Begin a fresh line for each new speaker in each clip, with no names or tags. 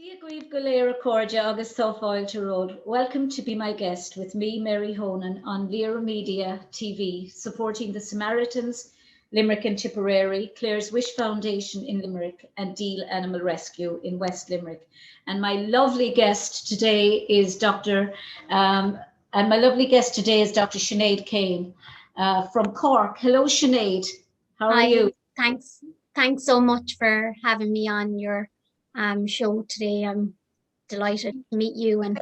Díagríomh go léir cóide agus sófáilte ród. Welcome to be my guest with me, Mary Honan, on Lira Media TV, supporting the Samaritans, Limerick and Tipperary, Clare's Wish Foundation in Limerick, and Deal Animal Rescue in West Limerick. And my lovely guest today is Dr. Sinéad Kane from Cork. Hello, Sinead. How are you?
Thanks so much for having me on your show today. I'm delighted to meet you, and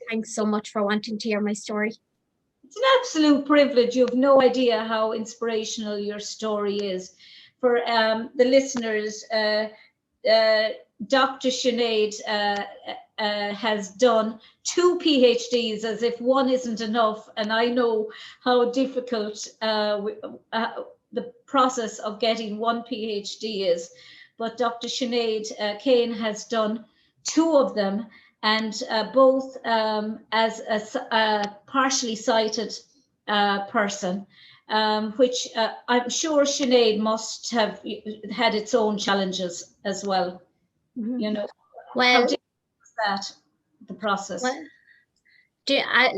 thanks so much for wanting to hear my story.
It's an absolute privilege. You have no idea how inspirational your story is. For the listeners, Dr. Sinéad has done 2 PhDs, as if one isn't enough, and I know how difficult the process of getting 1 PhD is. But Dr. Sinéad Kane has done 2 of them, and both as a partially sighted person, which I'm sure Sinéad must have had its own challenges as well. Mm-hmm. You know,
well,
how difficult was that, the process?
Well,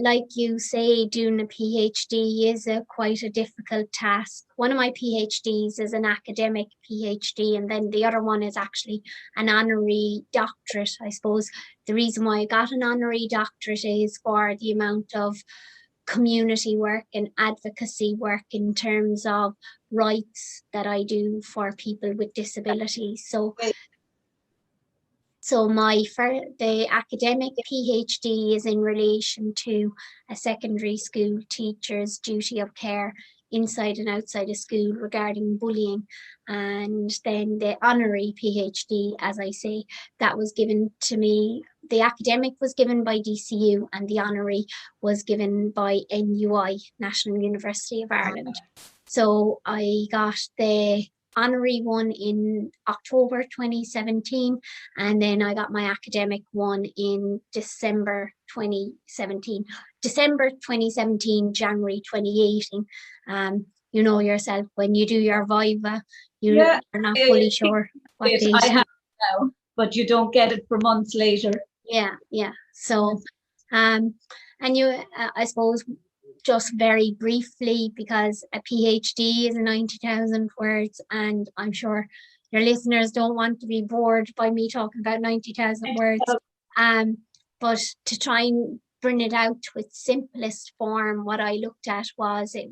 like you say, doing a PhD is quite a difficult task. One of my PhDs is an academic PhD, and then the other one is actually an honorary doctorate. I suppose the reason why I got an honorary doctorate is for the amount of community work and advocacy work in terms of rights that I do for people with disabilities. So the academic PhD is in relation to a secondary school teacher's duty of care inside and outside of school regarding bullying. And then the honorary PhD, as I say, that was given to me. The academic was given by DCU, and the honorary was given by NUI, National University of Ireland. So I got the honorary one in October 2017, and then I got my academic one in December 2017, January 2018. You know yourself, when you do your Viva, you're not fully sure what date.
I have now, but you don't get it for months later.
Yeah. So, and I suppose, just very briefly, because a PhD is 90,000 words, and I'm sure your listeners don't want to be bored by me talking about 90,000 words. But to try and bring it out to its simplest form, what I looked at was a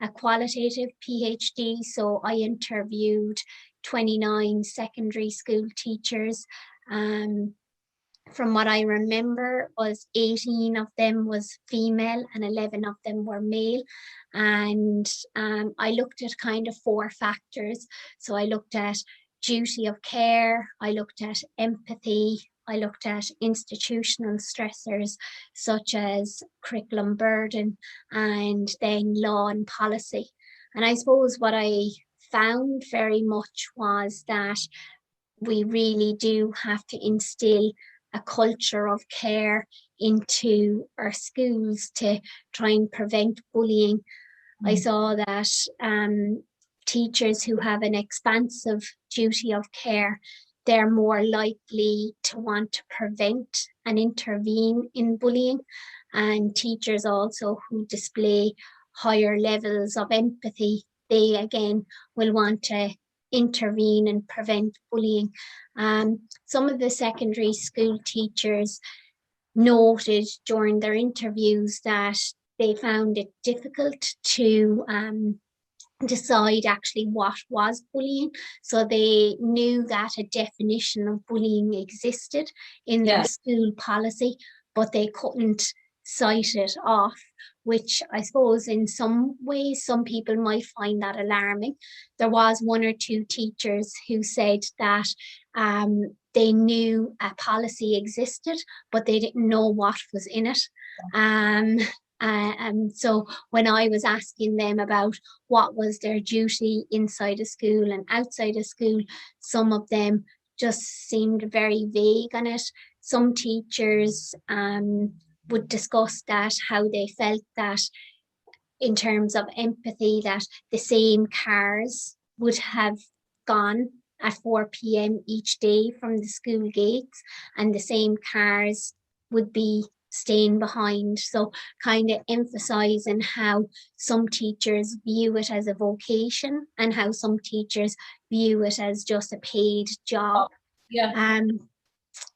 qualitative PhD. So I interviewed 29 secondary school teachers. From what I remember, was 18 of them was female and 11 of them were male. And I looked at kind of 4 factors. So I looked at duty of care, I looked at empathy, I looked at institutional stressors such as curriculum burden, and then law and policy. And I suppose what I found very much was that we really do have to instill a culture of care into our schools to try and prevent bullying. I saw that teachers who have an expansive duty of care, they're more likely to want to prevent and intervene in bullying. And teachers also who display higher levels of empathy, they again will want to intervene and prevent bullying. Some of the secondary school teachers noted during their interviews that they found it difficult to decide actually what was bullying. So they knew that a definition of bullying existed in their school policy, but they couldn't cite it off, which I suppose in some ways some people might find that alarming. There was 1 or 2 teachers who said that they knew a policy existed, but they didn't know what was in it. And so when I was asking them about what was their duty inside a school and outside a school, some of them just seemed very vague on it. Some teachers would discuss that, how they felt that in terms of empathy, that the same cars would have gone at 4 p.m. each day from the school gates, and the same cars would be staying behind. So kind of emphasizing how some teachers view it as a vocation and how some teachers view it as just a paid job.
Yeah.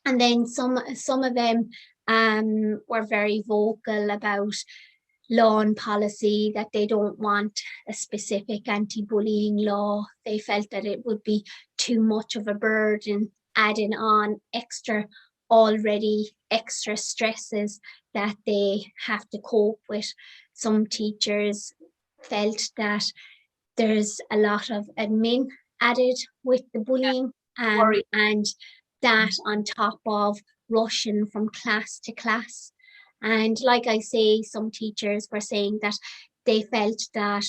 And then some of them were very vocal about law and policy, that they don't want a specific anti-bullying law. They felt that it would be too much of a burden, adding on already extra stresses that they have to cope with. Some teachers felt that there's a lot of admin added with the bullying, and that on top of rushing from class to class. And like I say, some teachers were saying that they felt that,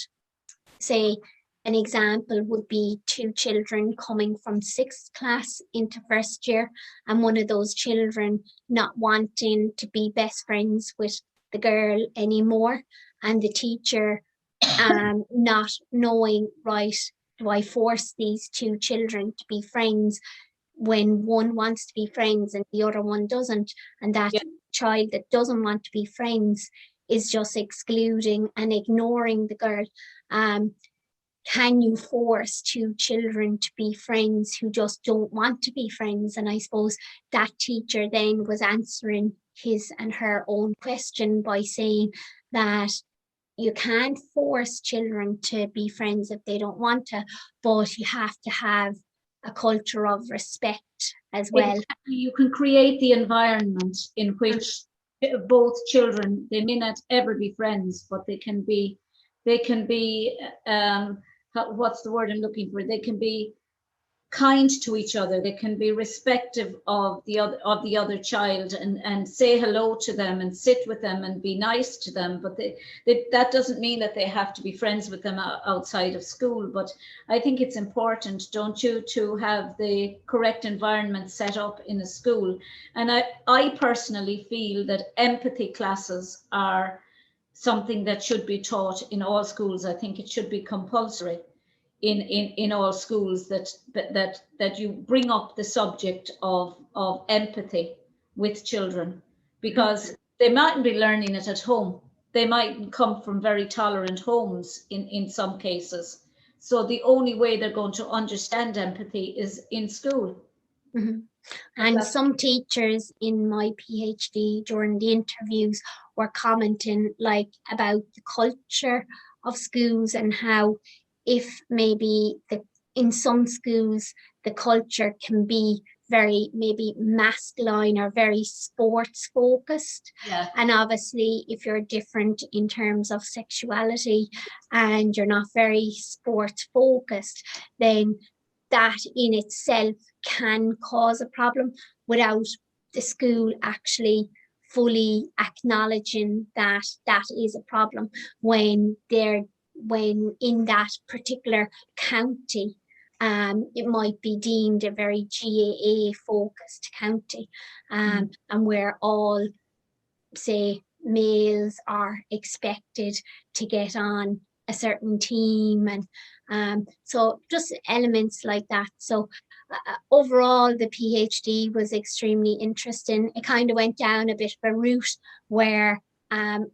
say, an example would be two children coming from sixth class into first year, and one of those children not wanting to be best friends with the girl anymore, and the teacher not knowing, right, do I force these two children to be friends when one wants to be friends and the other one doesn't, and that child that doesn't want to be friends is just excluding and ignoring the girl. Can you force two children to be friends who just don't want to be friends? And I suppose that teacher then was answering his and her own question by saying that you can't force children to be friends if they don't want to, but you have to have a culture of respect as well.
Exactly. You can create the environment in which both children, they may not ever be friends, but they can be what's the word I'm looking for? They can be kind to each other. They can be respectful of the other child, and say hello to them and sit with them and be nice to them. But that doesn't mean that they have to be friends with them outside of school. But I think it's important, don't you, to have the correct environment set up in a school. And I personally feel that empathy classes are something that should be taught in all schools. I think it should be compulsory in all schools, that you bring up the subject of empathy with children, because they mightn't be learning it at home. They might come from very tolerant homes in some cases. So the only way they're going to understand empathy is in school.
Mm-hmm. And some teachers in my PhD during the interviews were commenting like about the culture of schools, and how if maybe in some schools the culture can be very maybe masculine or very sports focused.
Yeah.
And obviously if you're different in terms of sexuality and you're not very sports focused, then that in itself can cause a problem without the school actually fully acknowledging that that is a problem, when in that particular county it might be deemed a very GAA focused county, and where all, say, males are expected to get on a certain team, and so just elements like that. So overall the PhD was extremely interesting. It kind of went down a bit of a route where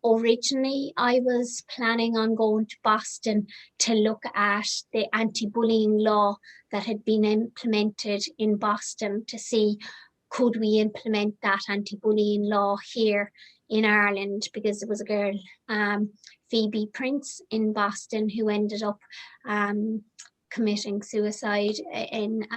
originally I was planning on going to Boston to look at the anti-bullying law that had been implemented in Boston, to see could we implement that anti-bullying law here in Ireland, because there was a girl, Phoebe Prince in Boston, who ended up committing suicide and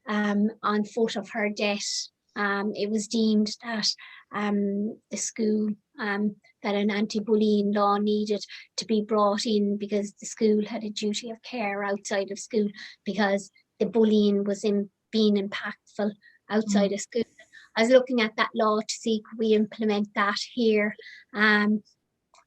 on foot of her death. It was deemed that the school, that an anti-bullying law needed to be brought in, because the school had a duty of care outside of school, because the bullying was being impactful outside of school. I was looking at that law to see could we implement that here. And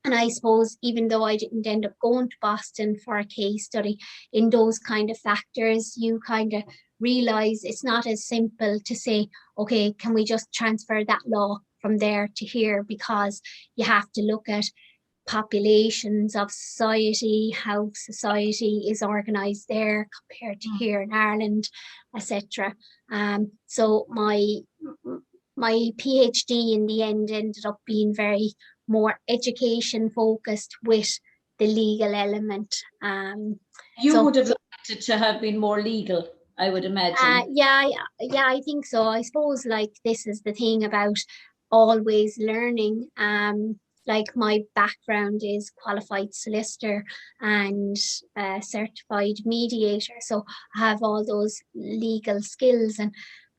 I suppose even though I didn't end up going to Boston for a case study, in those kind of factors, you kind of realize it's not as simple to say, okay, can we just transfer that law from there to here? Because you have to look at populations of society, how society is organised there compared to here in Ireland, etc. So my PhD in the end ended up being very more education focused with the legal element.
You would have liked it to have been more legal, I would imagine.
Yeah, I think so. I suppose like this is the thing about always learning. Like my background is qualified solicitor and certified mediator, so I have all those legal skills.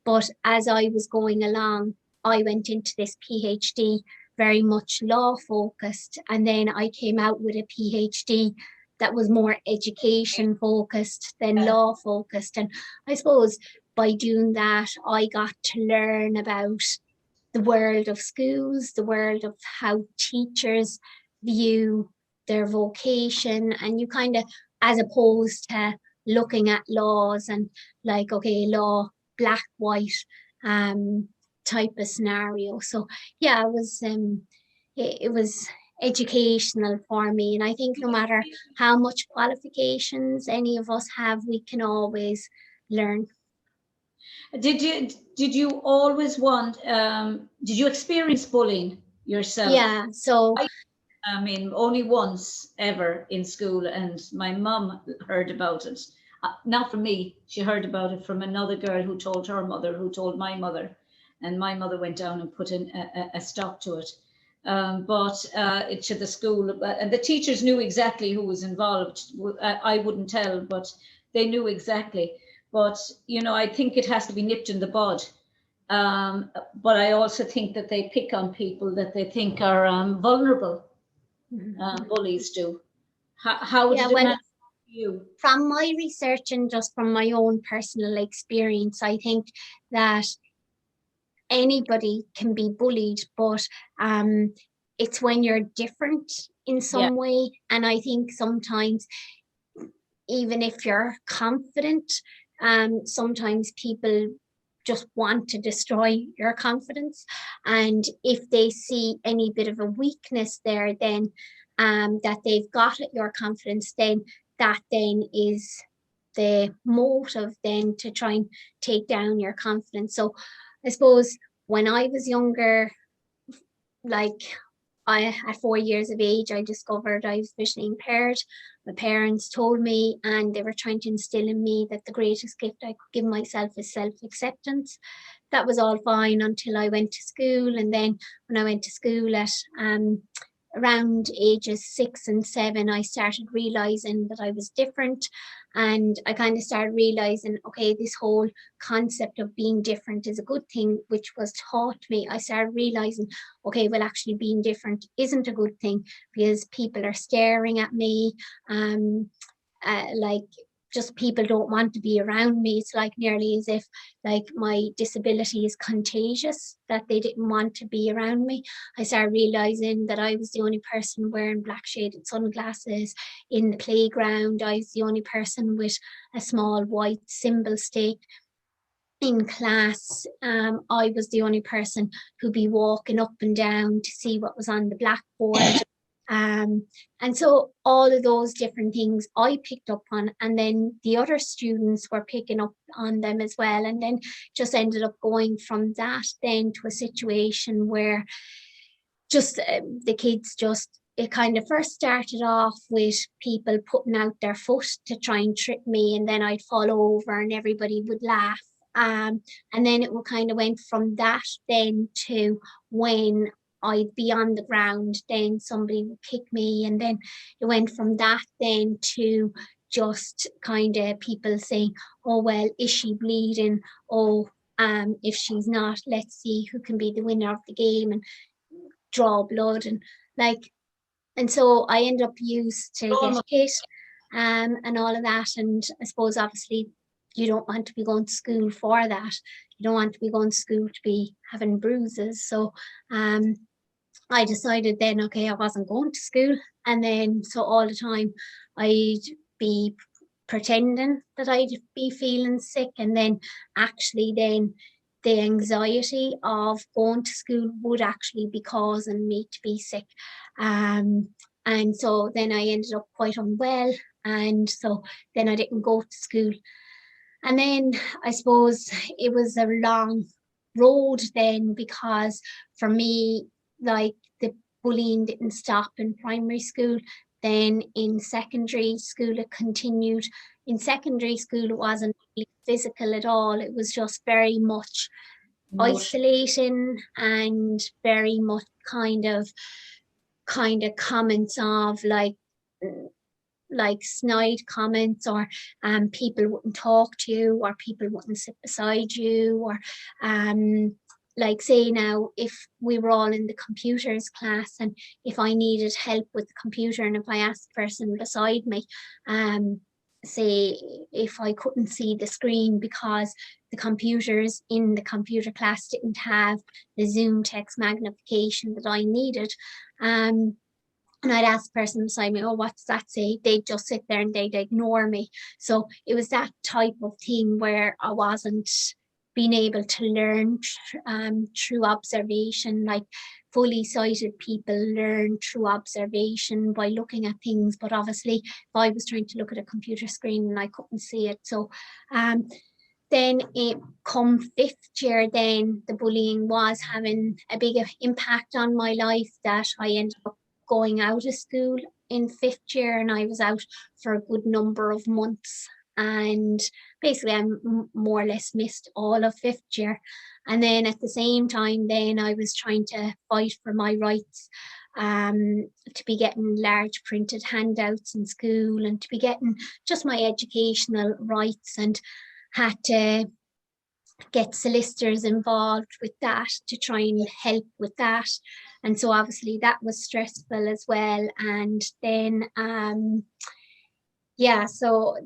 But as I was going along, I went into this PhD very much law focused, and then I came out with a PhD that was more education focused than law focused. And I suppose by doing that, I got to learn about the world of schools, the world of how teachers view their vocation, and you kind of, as opposed to looking at laws and like, okay, law, black, white, type of scenario. So yeah, it was educational for me. And I think no matter how much qualifications any of us have, we can always learn.
Did you always want, did you experience bullying yourself?
Yeah, so
I mean, only once ever in school, and my mum heard about it. Not from me, she heard about it from another girl who told her mother, who told my mother, and my mother went down and put in a stop to it. But it to the school, and the teachers knew exactly who was involved. I wouldn't tell, but they knew exactly. But you know, I think it has to be nipped in the bud. But I also think that they pick on people that they think are vulnerable. Bullies do. How
yeah,
did it
well,
manifest for you?
from my research and just from my own personal experience, I think that anybody can be bullied, but it's when you're different in
Yeah,
some way. And I think sometimes, even if you're confident, sometimes people just want to destroy your confidence. And if they see any bit of a weakness there, then that they've got at your confidence, then that then is the motive then to try and take down your confidence. So I suppose when I was younger, like at 4 years of age, I discovered I was visually impaired. My parents told me, and they were trying to instill in me that the greatest gift I could give myself is self-acceptance. That was all fine until I went to school. And then when I went to school at around ages 6 and 7, I started realizing that I was different. And I kind of started realizing, okay, this whole concept of being different is a good thing, which was taught me. I started realizing, okay, well, actually being different isn't a good thing because people are staring at me. Like just people don't want to be around me. It's like nearly as if like my disability is contagious, that they didn't want to be around me. I started realizing that I was the only person wearing black shaded sunglasses in the playground. I was the only person with a small white symbol stick in class. I was the only person who'd be walking up and down to see what was on the blackboard. And so all of those different things I picked up on, and then the other students were picking up on them as well. And then just ended up going from that then to a situation where just the kids just, it kind of first started off with people putting out their foot to try and trip me, and then I'd fall over and everybody would laugh. And then it kind of went from that then to when I'd be on the ground, then somebody would kick me. And then it went from that then to just kind of people saying, oh, well, is she bleeding? Oh, if she's not, let's see who can be the winner of the game and draw blood. And like, and so I end up used to get hit and all of that. And I suppose obviously you don't want to be going to school for that. You don't want to be going to school to be having bruises. So I decided then, okay, I wasn't going to school. And then so all the time I'd be pretending that I'd be feeling sick, and then actually then the anxiety of going to school would actually be causing me to be sick. And so then I ended up quite unwell, and so then I didn't go to school. And then I suppose it was a long road then, because for me, like, the bullying didn't stop in primary school. Then in secondary school, it continued. In secondary school, it wasn't really physical at all. It was just very much isolating, and very much kind of comments of like snide comments, or people wouldn't talk to you, or people wouldn't sit beside you, or like, say now, if we were all in the computers class, and if I needed help with the computer, and if I asked the person beside me, say if I couldn't see the screen because the computers in the computer class didn't have the zoom text magnification that I needed, and I'd ask the person beside me, oh, what does that say? They'd just sit there and they'd ignore me. So it was that type of thing where I wasn't being able to learn through observation. Like, fully sighted people learn through observation by looking at things. But obviously, if I was trying to look at a computer screen and I couldn't see it. So then it come fifth year, then the bullying was having a big impact on my life, that I ended up going out of school in fifth year, and I was out for a good number of months, and basically I more or less missed all of fifth year. And then at the same time, then I was trying to fight for my rights, to be getting large printed handouts in school, and to be getting just my educational rights, and had to get solicitors involved with that to try and help with that. And so obviously that was stressful as well. And then so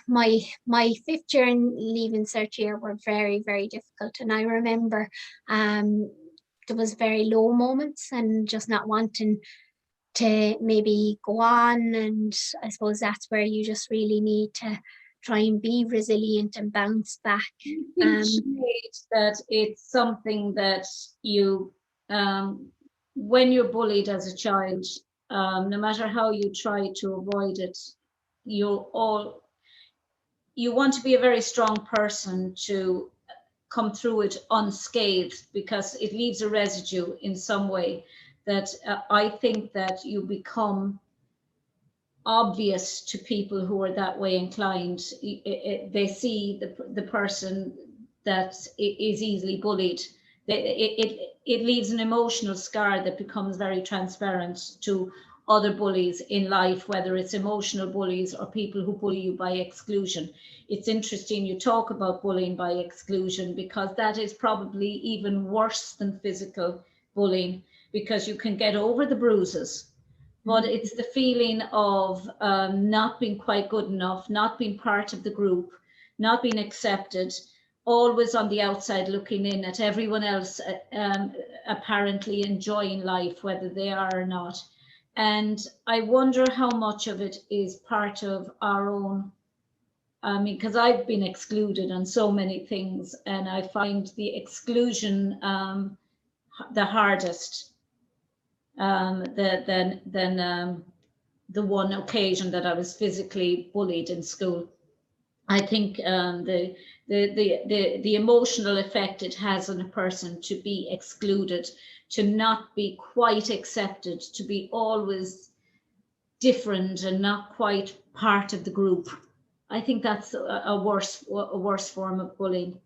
my fifth year and leaving cert year were very, very difficult. And I remember there was very low moments, and just not wanting to maybe go on. And I suppose that's where you just really need to try and be resilient and bounce back.
That it's something that you, when you're bullied as a child, no matter how you try to avoid it, you want to be a very strong person to come through it unscathed, because it leaves a residue in some way that I think that you become obvious to people who are that way inclined. They see the person that is easily bullied. It leaves an emotional scar that becomes very transparent to other bullies in life, whether it's emotional bullies or people who bully you by exclusion. It's interesting you talk about bullying by exclusion, because that is probably even worse than physical bullying, because you can get over the bruises, but it's the feeling of not being quite good enough, not being part of the group, not being accepted, always on the outside looking in at everyone else apparently enjoying life, whether they are or not. And I wonder how much of it is part of our own, I mean, because I've been excluded on so many things, and I find the exclusion the hardest. Than the one occasion that I was physically bullied in school. I think the emotional effect it has on a person to be excluded, to not be quite accepted, to be always different and not quite part of the group. I think that's a worse form of bullying.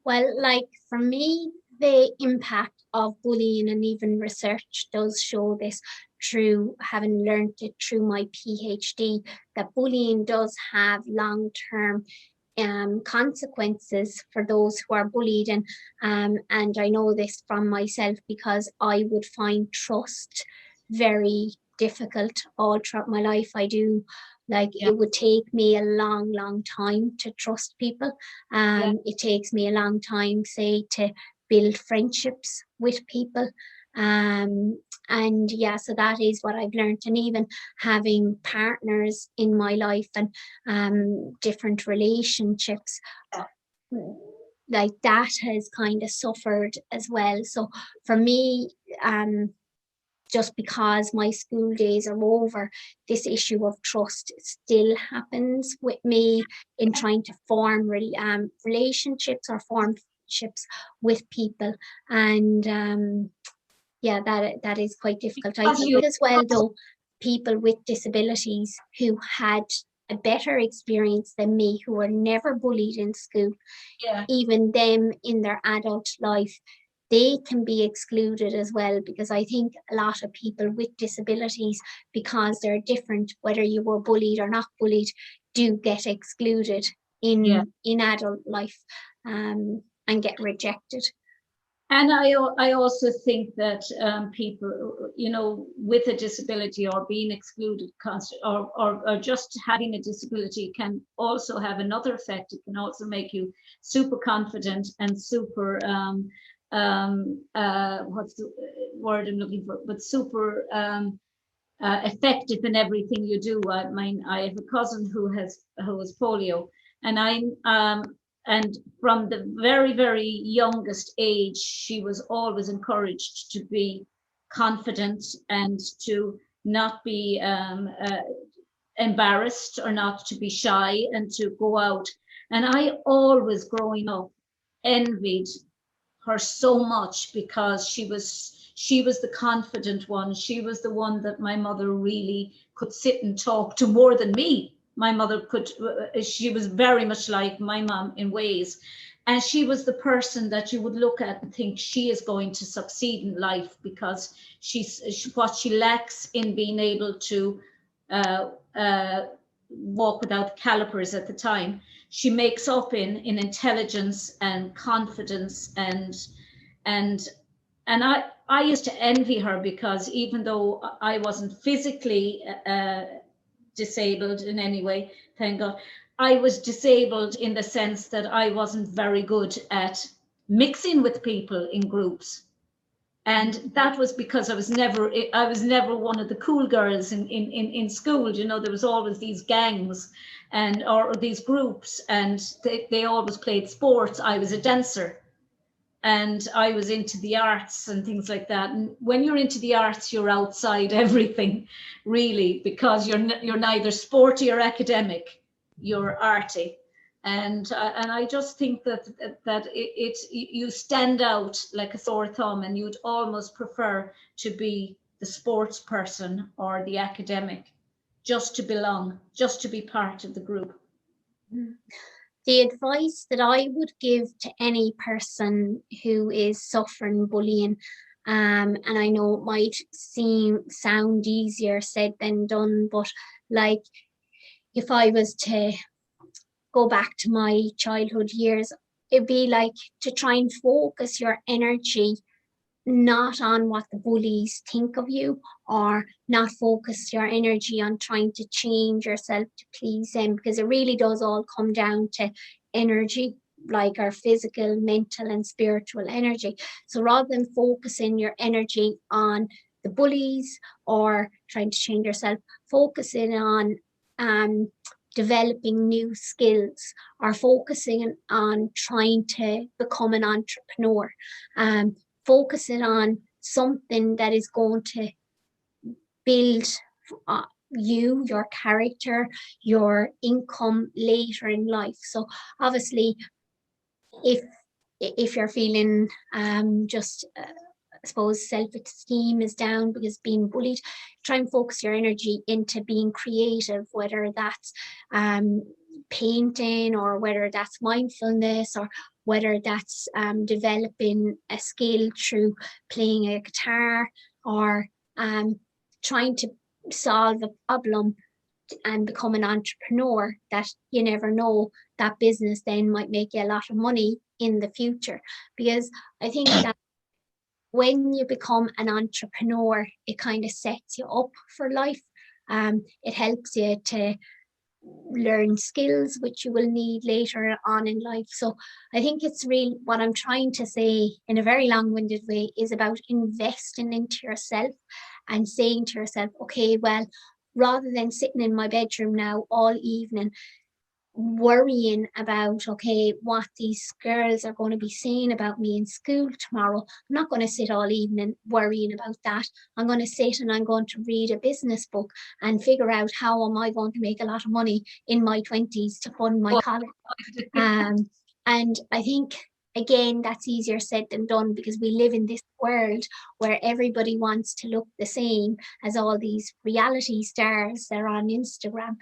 Well, like, for me, the impact of bullying, and even research does show this through having learned it through my PhD, that bullying does have long-term consequences for those who are bullied. And I know this from myself, because I would find trust very difficult all throughout my life. It would take me a long time to trust people. It takes me a long time, say, to build friendships with people. So that is what I've learned. And even having partners in my life, and different relationships, like, that has kind of suffered as well. So for me, just because my school days are over, this issue of trust still happens with me in trying to form relationships or form friendships with people. And yeah, that is quite difficult. I think as well, though, people with disabilities who had a better experience than me, who were never bullied in school, even them in their adult life, they can be excluded as well, because I think a lot of people with disabilities, because they're different, whether you were bullied or not bullied, do get excluded in adult life, and get rejected.
And I also think that people, you know, with a disability or being excluded or just having a disability can also have another effect. It can also make you super confident and super, what's the word I'm looking for, but super effective in everything you do. I mean, I have a cousin who has polio, and and from the very, very youngest age, she was always encouraged to be confident and to not be embarrassed or not to be shy and to go out. And I always, growing up, envied her so much, because she was the confident one. She was the one that my mother really could sit and talk to more than me. My mother could, she was very much like my mom in ways. And she was the person that you would look at and think she is going to succeed in life, because what she lacks in being able to walk without calipers at the time, she makes up in intelligence and confidence and I used to envy her, because even though I wasn't physically disabled in any way, thank God, I was disabled in the sense that I wasn't very good at mixing with people in groups. And that was because I was never one of the cool girls in school. You know, there was always these gangs or these groups, and they always played sports. I was a dancer, and I was into the arts and things like that. And when you're into the arts, you're outside everything, really, because you're neither sporty or academic, you're arty. And I just think that you stand out like a sore thumb, and you'd almost prefer to be the sports person or the academic, just to belong, just to be part of the group.
The advice that I would give to any person who is suffering bullying, and I know it might sound easier said than done, but like, if I was to go back to my childhood years, it'd be like to try and focus your energy not on what the bullies think of you, or not focus your energy on trying to change yourself to please them, because it really does all come down to energy, like our physical, mental and spiritual energy. So rather than focusing your energy on the bullies or trying to change yourself, focusing on developing new skills, or focusing on trying to become an entrepreneur, focusing on something that is going to build your character, your income later in life. So obviously, if you're feeling just I suppose self-esteem is down because being bullied, try and focus your energy into being creative, whether that's painting, or whether that's mindfulness, or whether that's developing a skill through playing a guitar, or trying to solve a problem and become an entrepreneur, that you never know, that business then might make you a lot of money in the future. Because I think that when you become an entrepreneur, it kind of sets you up for life. It helps you to learn skills which you will need later on in life. So I think it's real, what I'm trying to say in a very long-winded way is about investing into yourself and saying to yourself, okay, well, rather than sitting in my bedroom now all evening worrying about, okay, what these girls are going to be saying about me in school tomorrow. I'm not going to sit all evening worrying about that. I'm going to sit and I'm going to read a business book and figure out how am I going to make a lot of money in my 20s to fund my college. And I think, again, that's easier said than done, because we live in this world where everybody wants to look the same as all these reality stars that are on Instagram.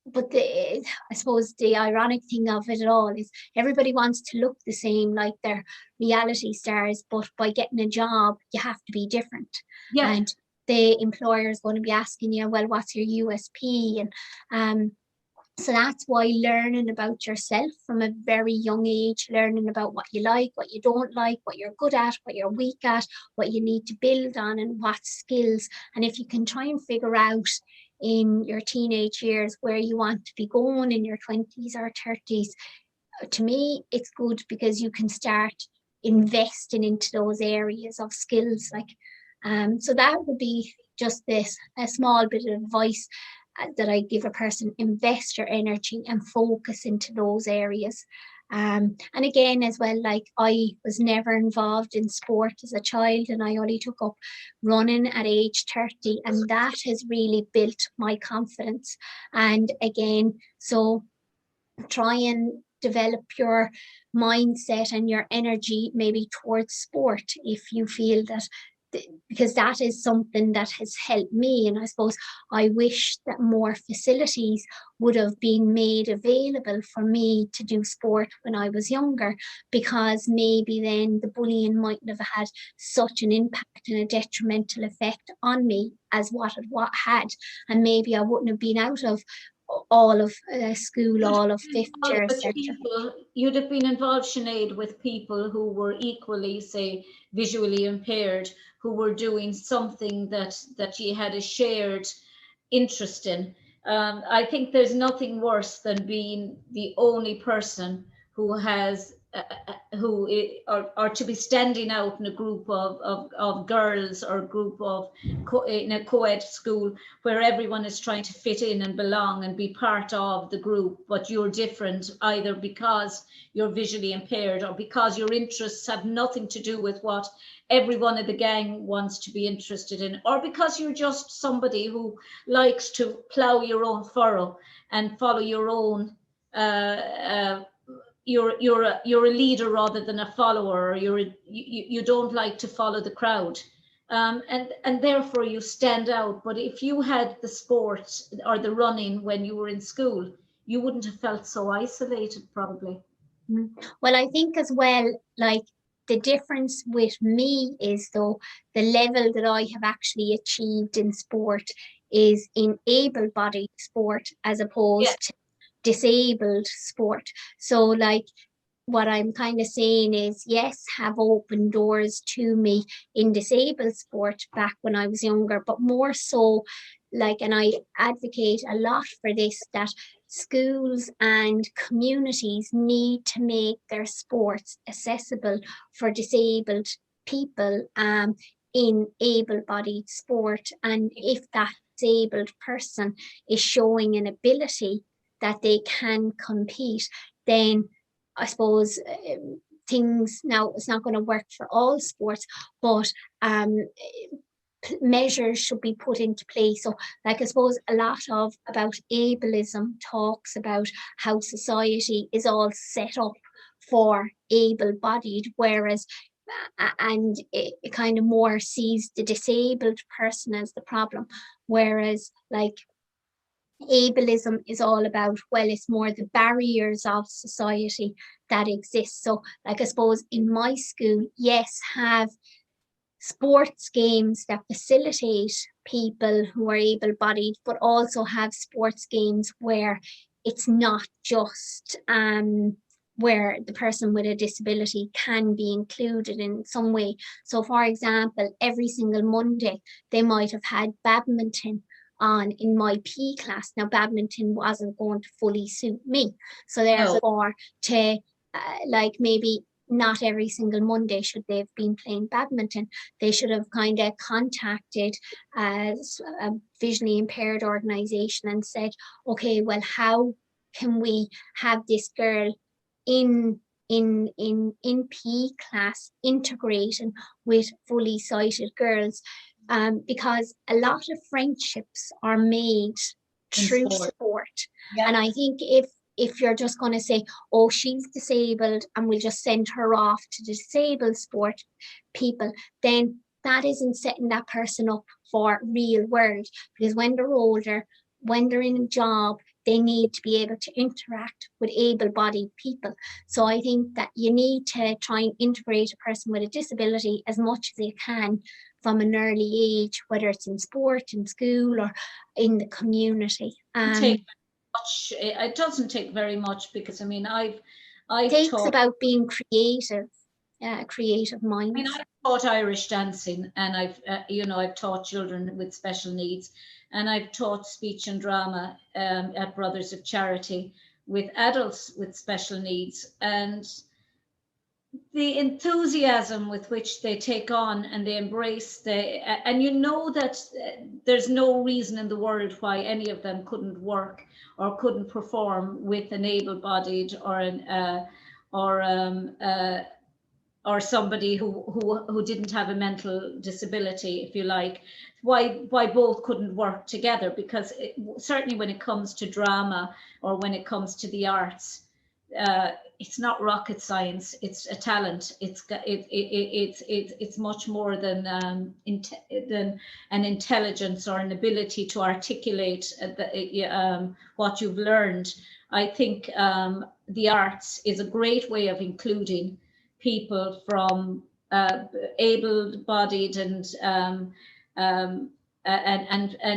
But I suppose the ironic thing of it all is everybody wants to look the same like their reality stars, but by getting a job, you have to be different.
Yeah.
And the employer is going to be asking you, well, what's your USP? And so that's why learning about yourself from a very young age, learning about what you like, what you don't like, what you're good at, what you're weak at, what you need to build on, and what skills. And if you can try and figure out in your teenage years where you want to be going in your 20s or 30s, to me, it's good, because you can start investing into those areas of skills. So that would be just this, a small bit of advice that I give a person: invest your energy and focus into those areas. And again, as well, like, I was never involved in sport as a child, and I only took up running at age 30, and that has really built my confidence. And again, so try and develop your mindset and your energy maybe towards sport if you feel that, because that is something that has helped me. And I suppose I wish that more facilities would have been made available for me to do sport when I was younger, because maybe then the bullying mightn't have had such an impact and a detrimental effect on me as what it had. And maybe I wouldn't have been out of all of school, all of fifth year, etc.
You'd have been involved, Sinead, with people who were equally, say, visually impaired, who were doing something that you had a shared interest in. I think there's nothing worse than being the only person who has or to be standing out in a group of girls, or a group of in a co-ed school where everyone is trying to fit in and belong and be part of the group, but you're different either because you're visually impaired or because your interests have nothing to do with what everyone in the gang wants to be interested in, or because you're just somebody who likes to plow your own furrow and follow your own you're a leader rather than a follower, or you don't like to follow the crowd, and therefore you stand out. But if you had the sport or the running when you were in school, you wouldn't have felt so isolated, probably.
Well, I think as well, like, the difference with me is, though, the level that I have actually achieved in sport is in able-bodied sport as opposed to disabled sport. So, like, what I'm kind of saying is, yes, have opened doors to me in disabled sport back when I was younger, but more so, like, and I advocate a lot for this, that schools and communities need to make their sports accessible for disabled people in able-bodied sport. And if that disabled person is showing an ability that they can compete, then I suppose things, now it's not going to work for all sports, but measures should be put into place. So, like, I suppose a lot of about ableism talks about how society is all set up for able-bodied, whereas and it kind of more sees the disabled person as the problem, whereas, like, ableism is all about, well, it's more the barriers of society that exist. So, like, I suppose in my school, yes, have sports games that facilitate people who are able-bodied, but also have sports games where it's not just where the person with a disability can be included in some way. So, for example, every single Monday, they might have had badminton on in my P class. Now, badminton wasn't going to fully suit me. So therefore, to like, maybe not every single Monday should they have been playing badminton. They should have kind of contacted a visually impaired organization and said, okay, well, how can we have this girl in PE class integrating with fully sighted girls, because a lot of friendships are made through sport. Yeah. And I think if you're just going to say, oh, she's disabled and we'll just send her off to the disabled sport people, then that isn't setting that person up for real world, because when they're older, when they're in a job, they need to be able to interact with able-bodied people. So I think that you need to try and integrate a person with a disability as much as you can from an early age, whether it's in sport, in school, or in the community.
It doesn't take very much, because I mean, I've
takes about being creative, creative minds.
I mean, I've taught Irish dancing, and I've taught children with special needs, and I've taught speech and drama at Brothers of Charity with adults with special needs, and the enthusiasm with which they take on and they embrace and you know that there's no reason in the world why any of them couldn't work or couldn't perform with an able-bodied or somebody who didn't have a mental disability, if you like, why both couldn't work together. Because certainly when it comes to drama or when it comes to the arts, it's not rocket science. It's a talent. It's much more than an intelligence or an ability to articulate what you've learned. I think the arts is a great way of including people from able-bodied and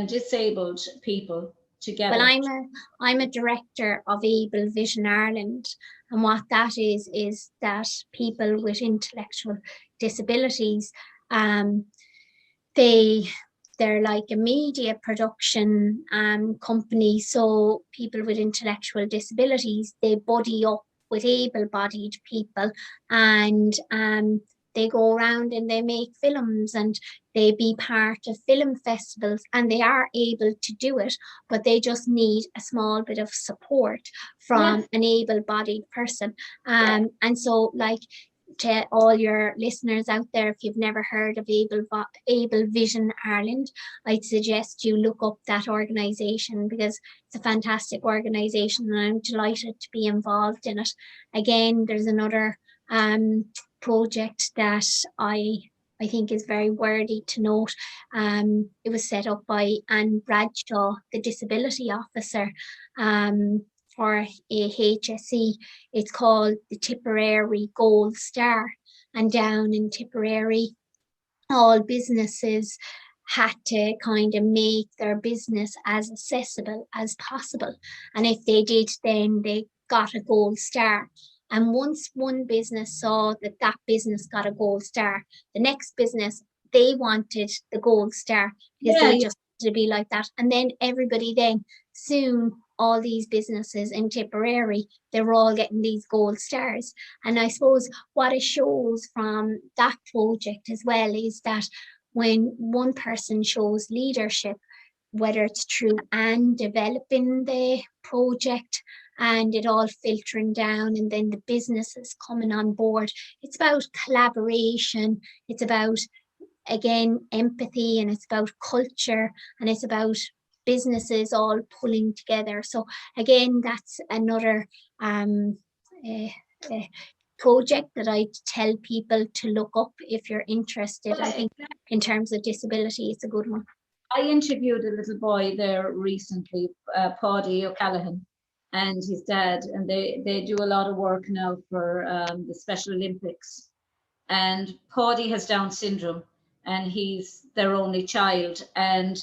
disabled people together.
Well, I'm a director of Able Vision Ireland, and what that is that people with intellectual disabilities, they're like a media production company. So people with intellectual disabilities, they buddy up with able-bodied people, and they go around and they make films and they be part of film festivals, and they are able to do it, but they just need a small bit of support from an able-bodied person. And so, like, to all your listeners out there, if you've never heard of Able Vision Ireland, I'd suggest you look up that organisation, because it's a fantastic organisation and I'm delighted to be involved in it. Again, there's another project that I think is very worthy to note. It was set up by Anne Bradshaw, the disability officer for a HSE. It's called the Tipperary Gold Star, and down in Tipperary, all businesses had to kind of make their business as accessible as possible, and if they did, then they got a gold star. And once one business saw that business got a gold star, the next business, they wanted the gold star, because they just wanted to be like that. And then everybody then, soon all these businesses in Tipperary, they were all getting these gold stars. And I suppose what it shows from that project as well is that when one person shows leadership, whether it's through and developing the project and it all filtering down, and then the businesses coming on board, it's about collaboration, it's about, again, empathy, and it's about culture, and it's about businesses all pulling together. So again, that's another project that I tell people to look up if you're interested. I think in terms of disability, it's a good one.
I interviewed a little boy there recently, Paddy O'Callaghan, and his dad, and they do a lot of work now for the Special Olympics. And Paddy has Down syndrome, and he's their only child. And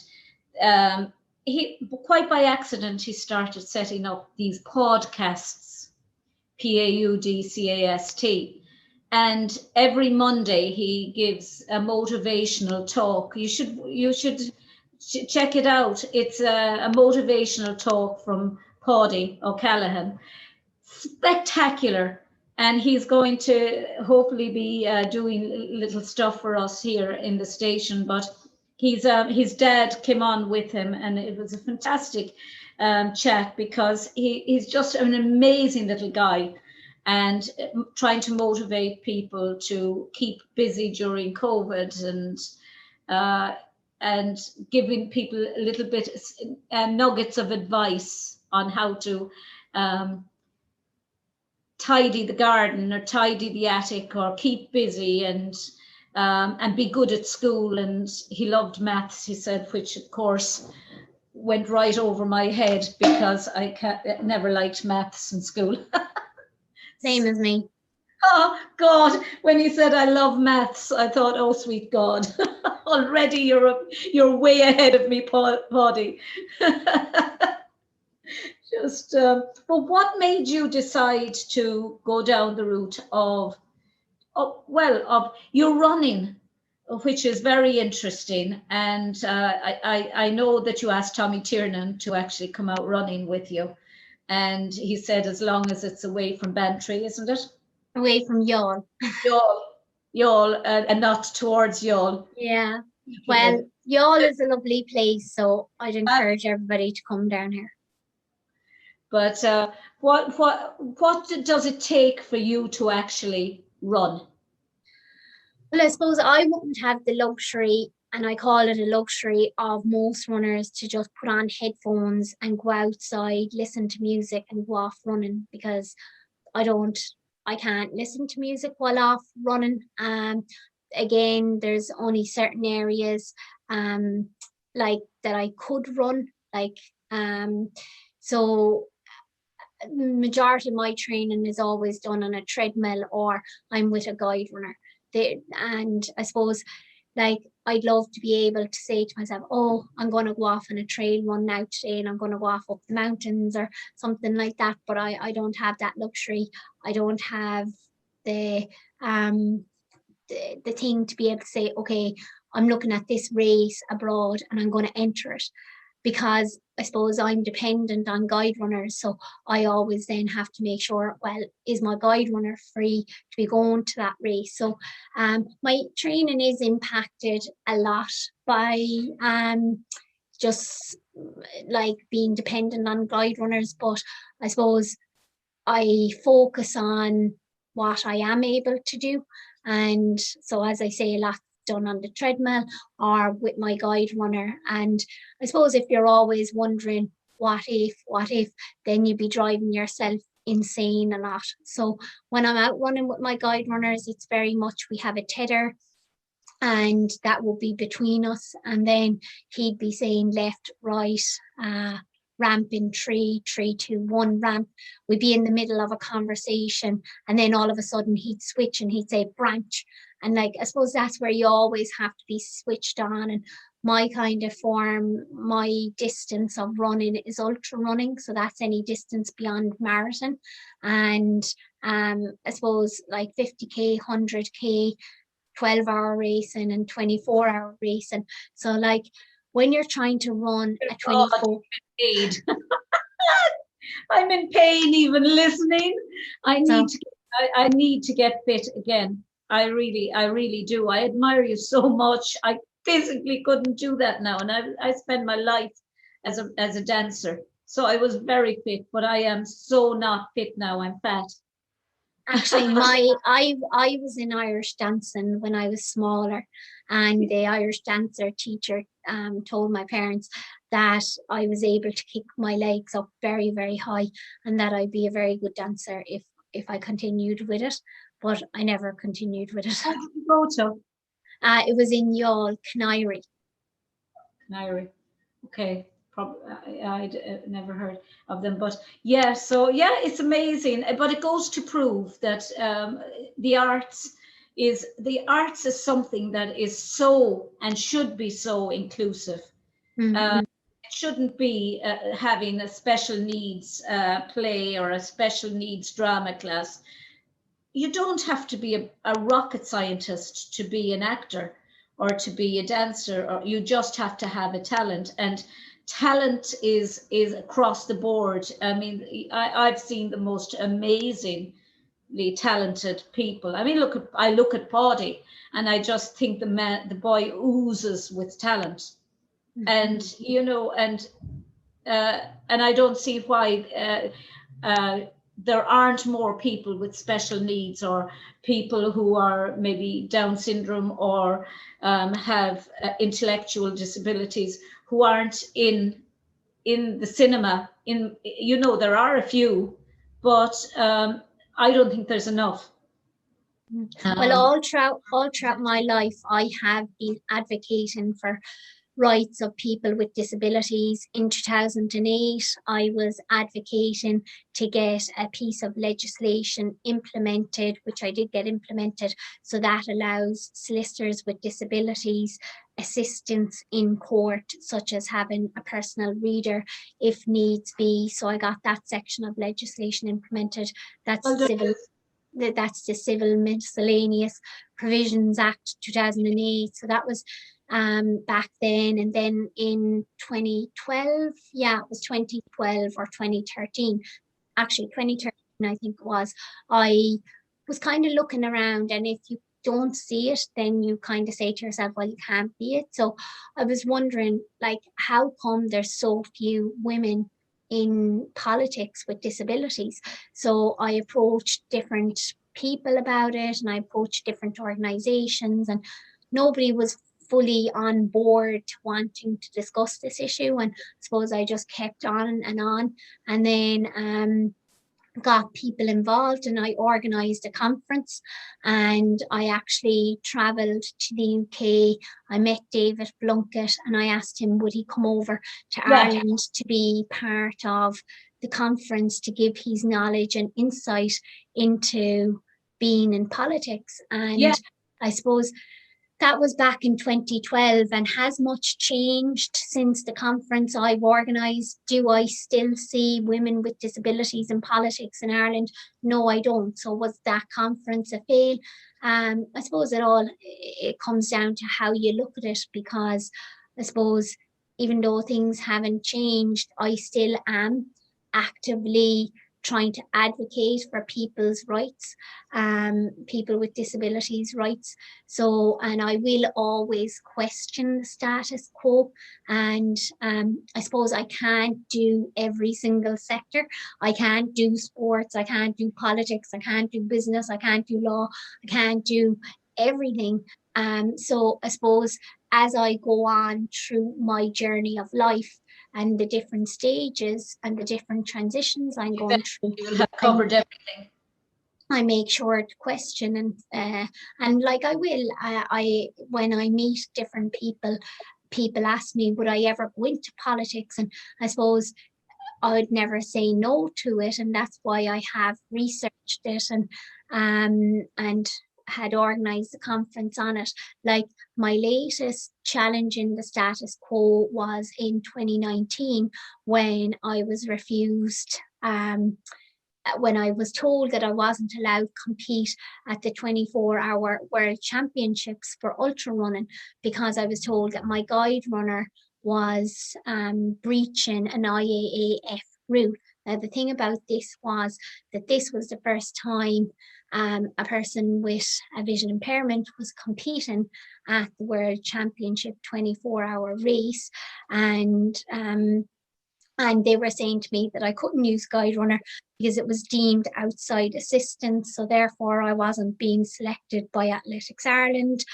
he, quite by accident, he started setting up these podcasts, PAUDCAST. And every Monday he gives a motivational talk. You should check it out. It's a motivational talk from Paddy O'Callaghan. Spectacular. And he's going to hopefully be doing little stuff for us here in the station. But his dad came on with him, and it was a fantastic. chat, because he's just an amazing little guy, and trying to motivate people to keep busy during COVID, and giving people a little bit nuggets of advice on how to tidy the garden, or tidy the attic, or keep busy, and be good at school. And he loved maths, he said, which of course went right over my head, because I never liked maths in school.
Same as me.
Oh God, when he said I love maths, I thought, oh sweet God, already you're way ahead of me, Paddy. Just, but what made you decide to go down the route of your running, which is very interesting? And I know that you asked Tommy Tiernan to actually come out running with you, and he said as long as it's away from Bantry, isn't it?
Away from Youghal.
Youghal, and not towards Youghal.
Yeah. Well, Youghal is a lovely place, so I'd encourage everybody to come down here.
But what does it take for you to actually run?
Well, I suppose I wouldn't have the luxury, and I call it a luxury, of most runners to just put on headphones and go outside, listen to music and go off running, because I can't listen to music while off running. Again, there's only certain areas like that I could run, like so majority of my training is always done on a treadmill, or I'm with a guide runner. And I suppose, like, I'd love to be able to say to myself, oh, I'm going to go off on a trail run now today, and I'm going to go off up the mountains or something like that. But I don't have that luxury. I don't have the thing to be able to say, okay, I'm looking at this race abroad and I'm going to enter it, because I suppose I'm dependent on guide runners. So I always then have to make sure, well, is my guide runner free to be going to that race? So my training is impacted a lot by just like being dependent on guide runners. But I suppose I focus on what I am able to do. And so, as I say, a lot done on the treadmill or with my guide runner. And I suppose if you're always wondering what if, then you'd be driving yourself insane a lot. So when I'm out running with my guide runners, it's very much, we have a tether, and that will be between us, and then he'd be saying left, right, ramp in 3, 3, 2, 1 ramp. We'd be in the middle of a conversation, and then all of a sudden he'd switch and he'd say branch. And like, I suppose that's where you always have to be switched on. And my kind of form, my distance of running is ultra running. So that's any distance beyond marathon. And I suppose like 50K, 100K, 12-hour racing and 24-hour racing. So like when you're trying to run a 24...
I'm in pain even listening. I need to get fit again. I really do. I admire you so much. I physically couldn't do that now, and I spend my life as a dancer. So I was very fit, but I am so not fit now. I'm fat.
Actually, I was in Irish dancing when I was smaller, and the Irish dancer teacher told my parents that I was able to kick my legs up very, very high, and that I'd be a very good dancer if I continued with it. But I never continued with it.
How did you go to?
It was in Youghal, Canary.
Canary, okay. Probably I'd never heard of them, but yeah. So yeah, it's amazing. But it goes to prove that the arts is something that is so and should be so inclusive.
Mm-hmm.
It shouldn't be having a special needs play or a special needs drama class. You don't have to be a rocket scientist to be an actor or to be a dancer, or you just have to have a talent. And talent is across the board. I mean, I've seen the most amazingly talented people. I mean, I look at Paddy, and I just think the boy oozes with talent. Mm-hmm. And and I don't see why there aren't more people with special needs, or people who are maybe Down syndrome, or have intellectual disabilities, who aren't in the cinema. There are a few, but I don't think there's enough.
Well, all throughout my life, I have been advocating for rights of people with disabilities. In 2008, I was advocating to get a piece of legislation implemented, which I did get implemented, so that allows solicitors with disabilities assistance in court, such as having a personal reader if needs be. So I got that section of legislation implemented. That's the Civil Miscellaneous Provisions Act 2008. So that was back then. And then in 2012, it was 2012 or 2013, actually 2013, I think it was, I was kind of looking around, and if you don't see it, then you kind of say to yourself, well, you can't be it. So I was wondering, like, how come there's so few women in politics with disabilities? So I approached different people about it, and I approached different organizations, and nobody was fully on board wanting to discuss this issue. And I suppose I just kept on, and then got people involved, and I organised a conference, and I actually travelled to the UK. I met David Blunkett, and I asked him would he come over to Ireland to be part of the conference, to give his knowledge and insight into being in politics. And I suppose that was back in 2012. And has much changed since the conference I've organised? Do I still see women with disabilities in politics in Ireland? No, I don't. So was that conference a fail? I suppose it comes down to how you look at it, because I suppose even though things haven't changed, I still am actively trying to advocate for people's rights, people with disabilities' rights. So, and I will always question the status quo. And I suppose I can't do every single sector. I can't do sports, I can't do politics, I can't do business, I can't do law, I can't do everything. So I suppose as I go on through my journey of life, and the different stages and the different transitions I'm going through,
you will have covered everything.
I make sure to question, and like I will, I when I meet different people ask me would I ever go into politics, and I suppose I would never say no to it, and that's why I have researched it and had organised a conference on it. Like, my latest challenge in the status quo was in 2019, when I was refused, when I was told that I wasn't allowed to compete at the 24-hour World Championships for ultra running, because I was told that my guide runner was breaching an IAAF route. Now, the thing about this was that this was the first time a person with a vision impairment was competing at the World Championship 24-hour race. And they were saying to me that I couldn't use Guide Runner because it was deemed outside assistance. So therefore I wasn't being selected by Athletics Ireland,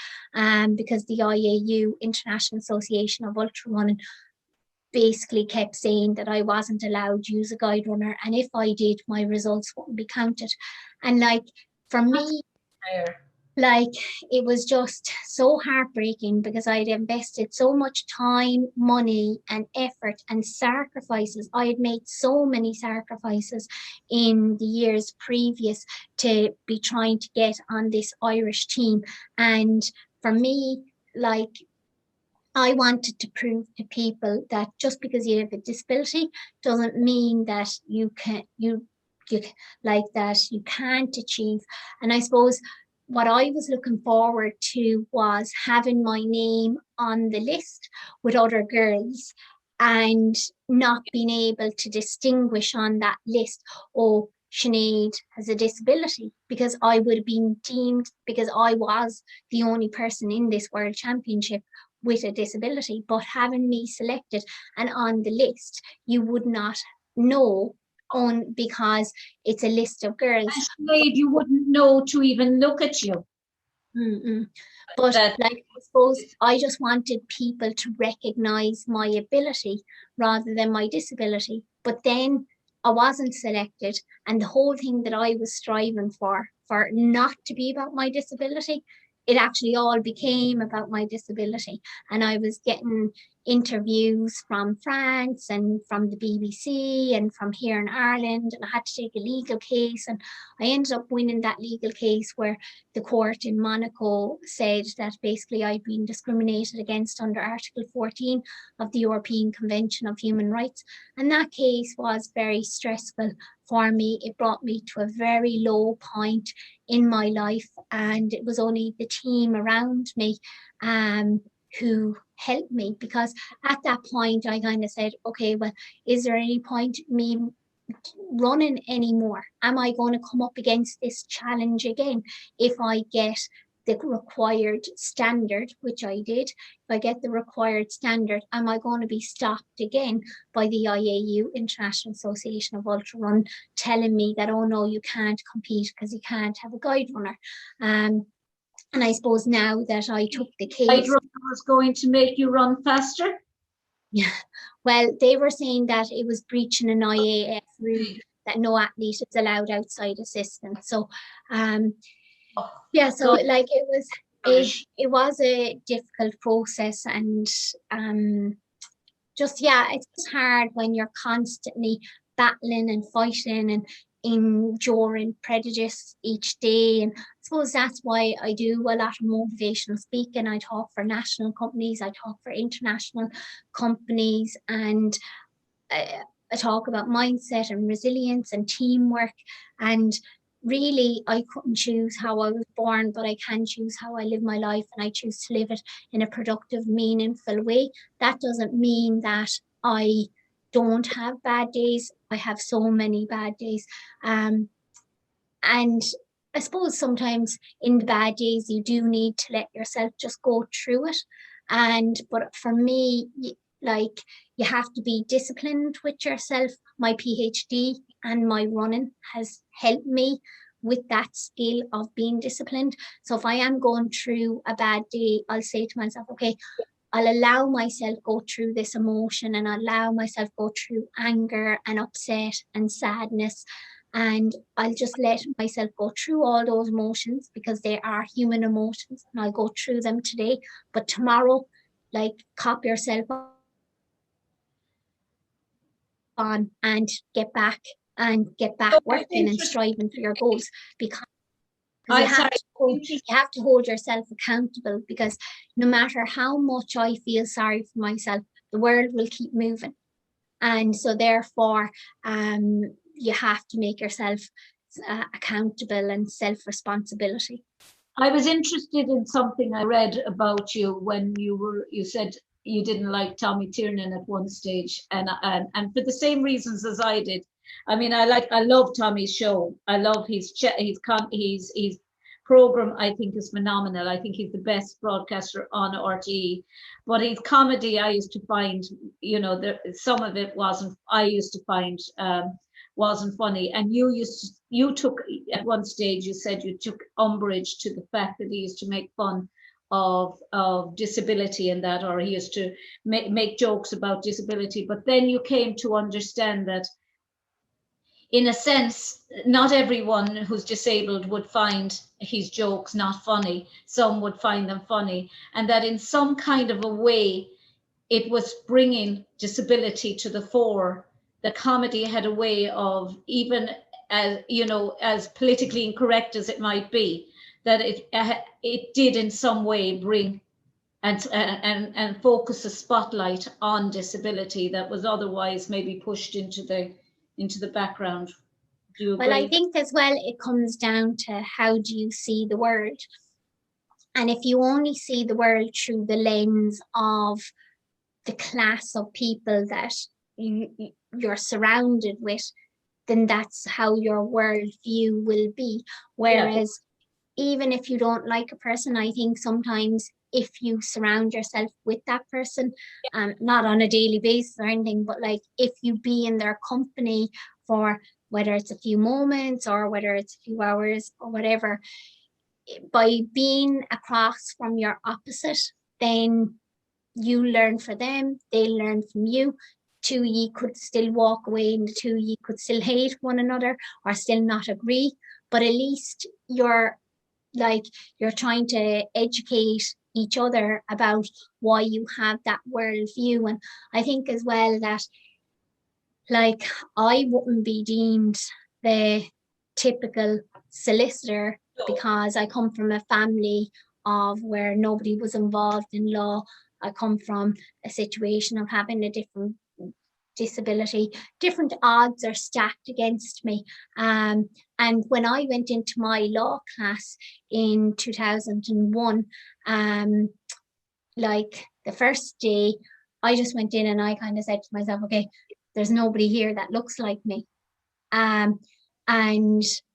because the IAU, International Association of Ultra Running, basically kept saying that I wasn't allowed to use a Guide Runner, and if I did, my results wouldn't be counted. And like, for me, like, it was just so heartbreaking, because I'd invested so much time, money and effort and sacrifices. I had made so many sacrifices in the years previous to be trying to get on this Irish team. And for me, like, I wanted to prove to people that just because you have a disability doesn't mean that you like that you can't achieve. And I suppose what I was looking forward to was having my name on the list with other girls, and not being able to distinguish on that list, oh, Sinead has a disability, because I would have been deemed, because I was the only person in this World Championship with a disability, but having me selected and on the list, you would not know on because it's a list of girls.
Sinead, you wouldn't know to even look at you.
But like, I suppose I just wanted people to recognize my ability rather than my disability. But then I wasn't selected, and the whole thing that I was striving for not to be about my disability, it actually all became about my disability. And I was getting interviews from France and from the BBC and from here in Ireland, and I had to take a legal case, and I ended up winning that legal case where the court in Monaco said that basically I'd been discriminated against under Article 14 of the European Convention of Human Rights. And that case was very stressful for me. It brought me to a very low point in my life, and it was only the team around me who helped me, because at that point I kind of said, okay, well, is there any point me running anymore? Am I going to come up against this challenge again if I get the required standard, which I did? If I get the required standard, am I going to be stopped again by the IAU, International Association of Ultra Run, telling me that, oh no, you can't compete because you can't have a guide runner? And I suppose now that I took the case,
guide runner was going to make you run faster?
Yeah, well, they were saying that it was breaching an IAF rule that no athlete is allowed outside assistance. So, yeah, so like it was a difficult process, and just, yeah, it's just hard when you're constantly battling and fighting and enduring prejudice each day. And I suppose that's why I do a lot of motivational speaking. I talk for national companies, I talk for international companies, and I talk about mindset and resilience and teamwork. And really, I couldn't choose how I was born, but I can choose how I live my life, and I choose to live it in a productive, meaningful way. That doesn't mean that I don't have bad days. I have so many bad days. And I suppose sometimes in the bad days, you do need to let yourself just go through it. But for me, like, you have to be disciplined with yourself. My PhD and my running has helped me with that skill of being disciplined. So if I am going through a bad day, I'll say to myself, okay, I'll allow myself go through this emotion, and I'll allow myself go through anger and upset and sadness. And I'll just let myself go through all those emotions, because they are human emotions, and I'll go through them today. But tomorrow, like, cop yourself on and get back working and striving for your goals, because you have to hold yourself accountable, because no matter how much I feel sorry for myself, the world will keep moving. And so therefore, you have to make yourself accountable and self-responsibility.
I was interested in something I read about you when you said you didn't like Tommy Tiernan at one stage, and for the same reasons as I did. I mean, I love Tommy's show. I love his program. I think is phenomenal. I think he's the best broadcaster on RTE. But his comedy, I used to find, some of it wasn't. I used to find wasn't funny. And you took at one stage. You said you took umbrage to the fact that he used to make fun of disability and that, or he used to make jokes about disability. But then you came to understand that, in a sense, not everyone who's disabled would find his jokes not funny. Some would find them funny, and that in some kind of a way, it was bringing disability to the fore. The comedy had a way of, even as politically incorrect as it might be, that it did in some way bring and focus a spotlight on disability that was otherwise maybe pushed into the background. Do you agree?
Well, I think as well, it comes down to how do you see the world. And if you only see the world through the lens of the class of people that you're surrounded with, then that's how your worldview will be. Whereas even if you don't like a person, I think sometimes if you surround yourself with that person, not on a daily basis or anything, but like if you be in their company for whether it's a few moments or whether it's a few hours or whatever, by being across from your opposite, then you learn from them, they learn from you. Two ye could still walk away and the two ye could still hate one another or still not agree, but at least you're trying to educate each other about why you have that worldview. And I think as well that like I wouldn't be deemed the typical solicitor because I come from a family of where nobody was involved in law. I come from a situation of having a different disability. Different odds are stacked against me. And when I went into my law class in 2001, like the first day, I just went in and I kind of said to myself, okay, there's nobody here that looks like me. And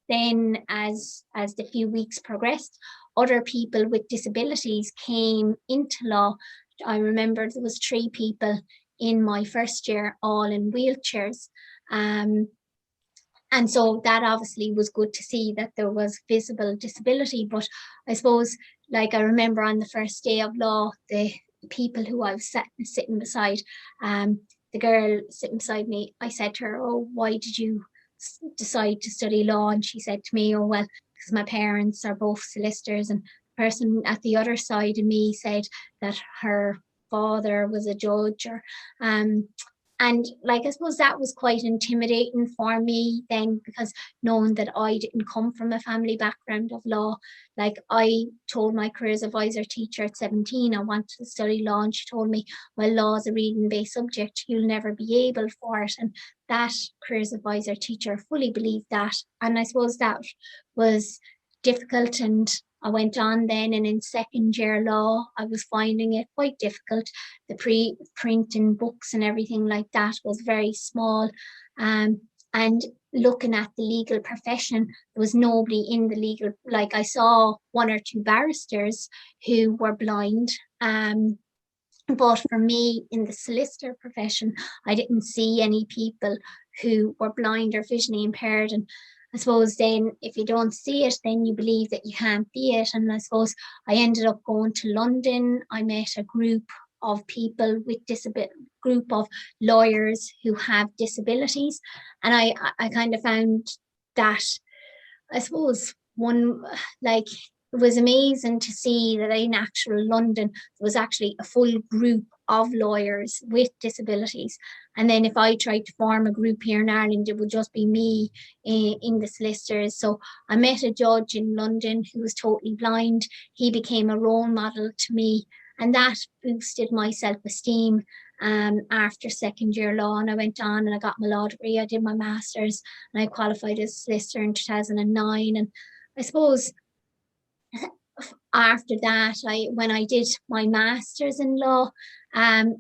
then as the few weeks progressed, other people with disabilities came into law. I remember there was 3 people in my first year, all in wheelchairs. And so that obviously was good to see that there was visible disability. But I suppose, like I remember on the first day of law, the people who I was sitting beside, the girl sitting beside me, I said to her, oh, why did you decide to study law? And she said to me, oh, well, because my parents are both solicitors. And the person at the other side of me said that her father was a judge. And like I suppose that was quite intimidating for me then, because knowing that I didn't come from a family background of law, like I told my careers advisor teacher at 17 I wanted to study law, and she told me, well, law is a reading based subject, you'll never be able for it. And that careers advisor teacher fully believed that, and I suppose that was difficult. And I went on then, and in second year law, I was finding it quite difficult. The printing books and everything like that was very small. And looking at the legal profession, there was nobody in the legal, like I saw 1 or 2 barristers who were blind. But for me, in the solicitor profession, I didn't see any people who were blind or visually impaired. And I suppose then if you don't see it, then you believe that you can't be it. And I suppose I ended up going to London. I met a group of people with group of lawyers who have disabilities. And I kind of found that, I suppose, one, like, it was amazing to see that in actual London, there was actually a full group of lawyers with disabilities. And then if I tried to form a group here in Ireland, it would just be me in the solicitors. So I met a judge in London who was totally blind. He became a role model to me, and that boosted my self-esteem. After second year law, and I went on and I got my law degree. I did my master's and I qualified as a solicitor in 2009. And I suppose after that, when I did my master's in law, I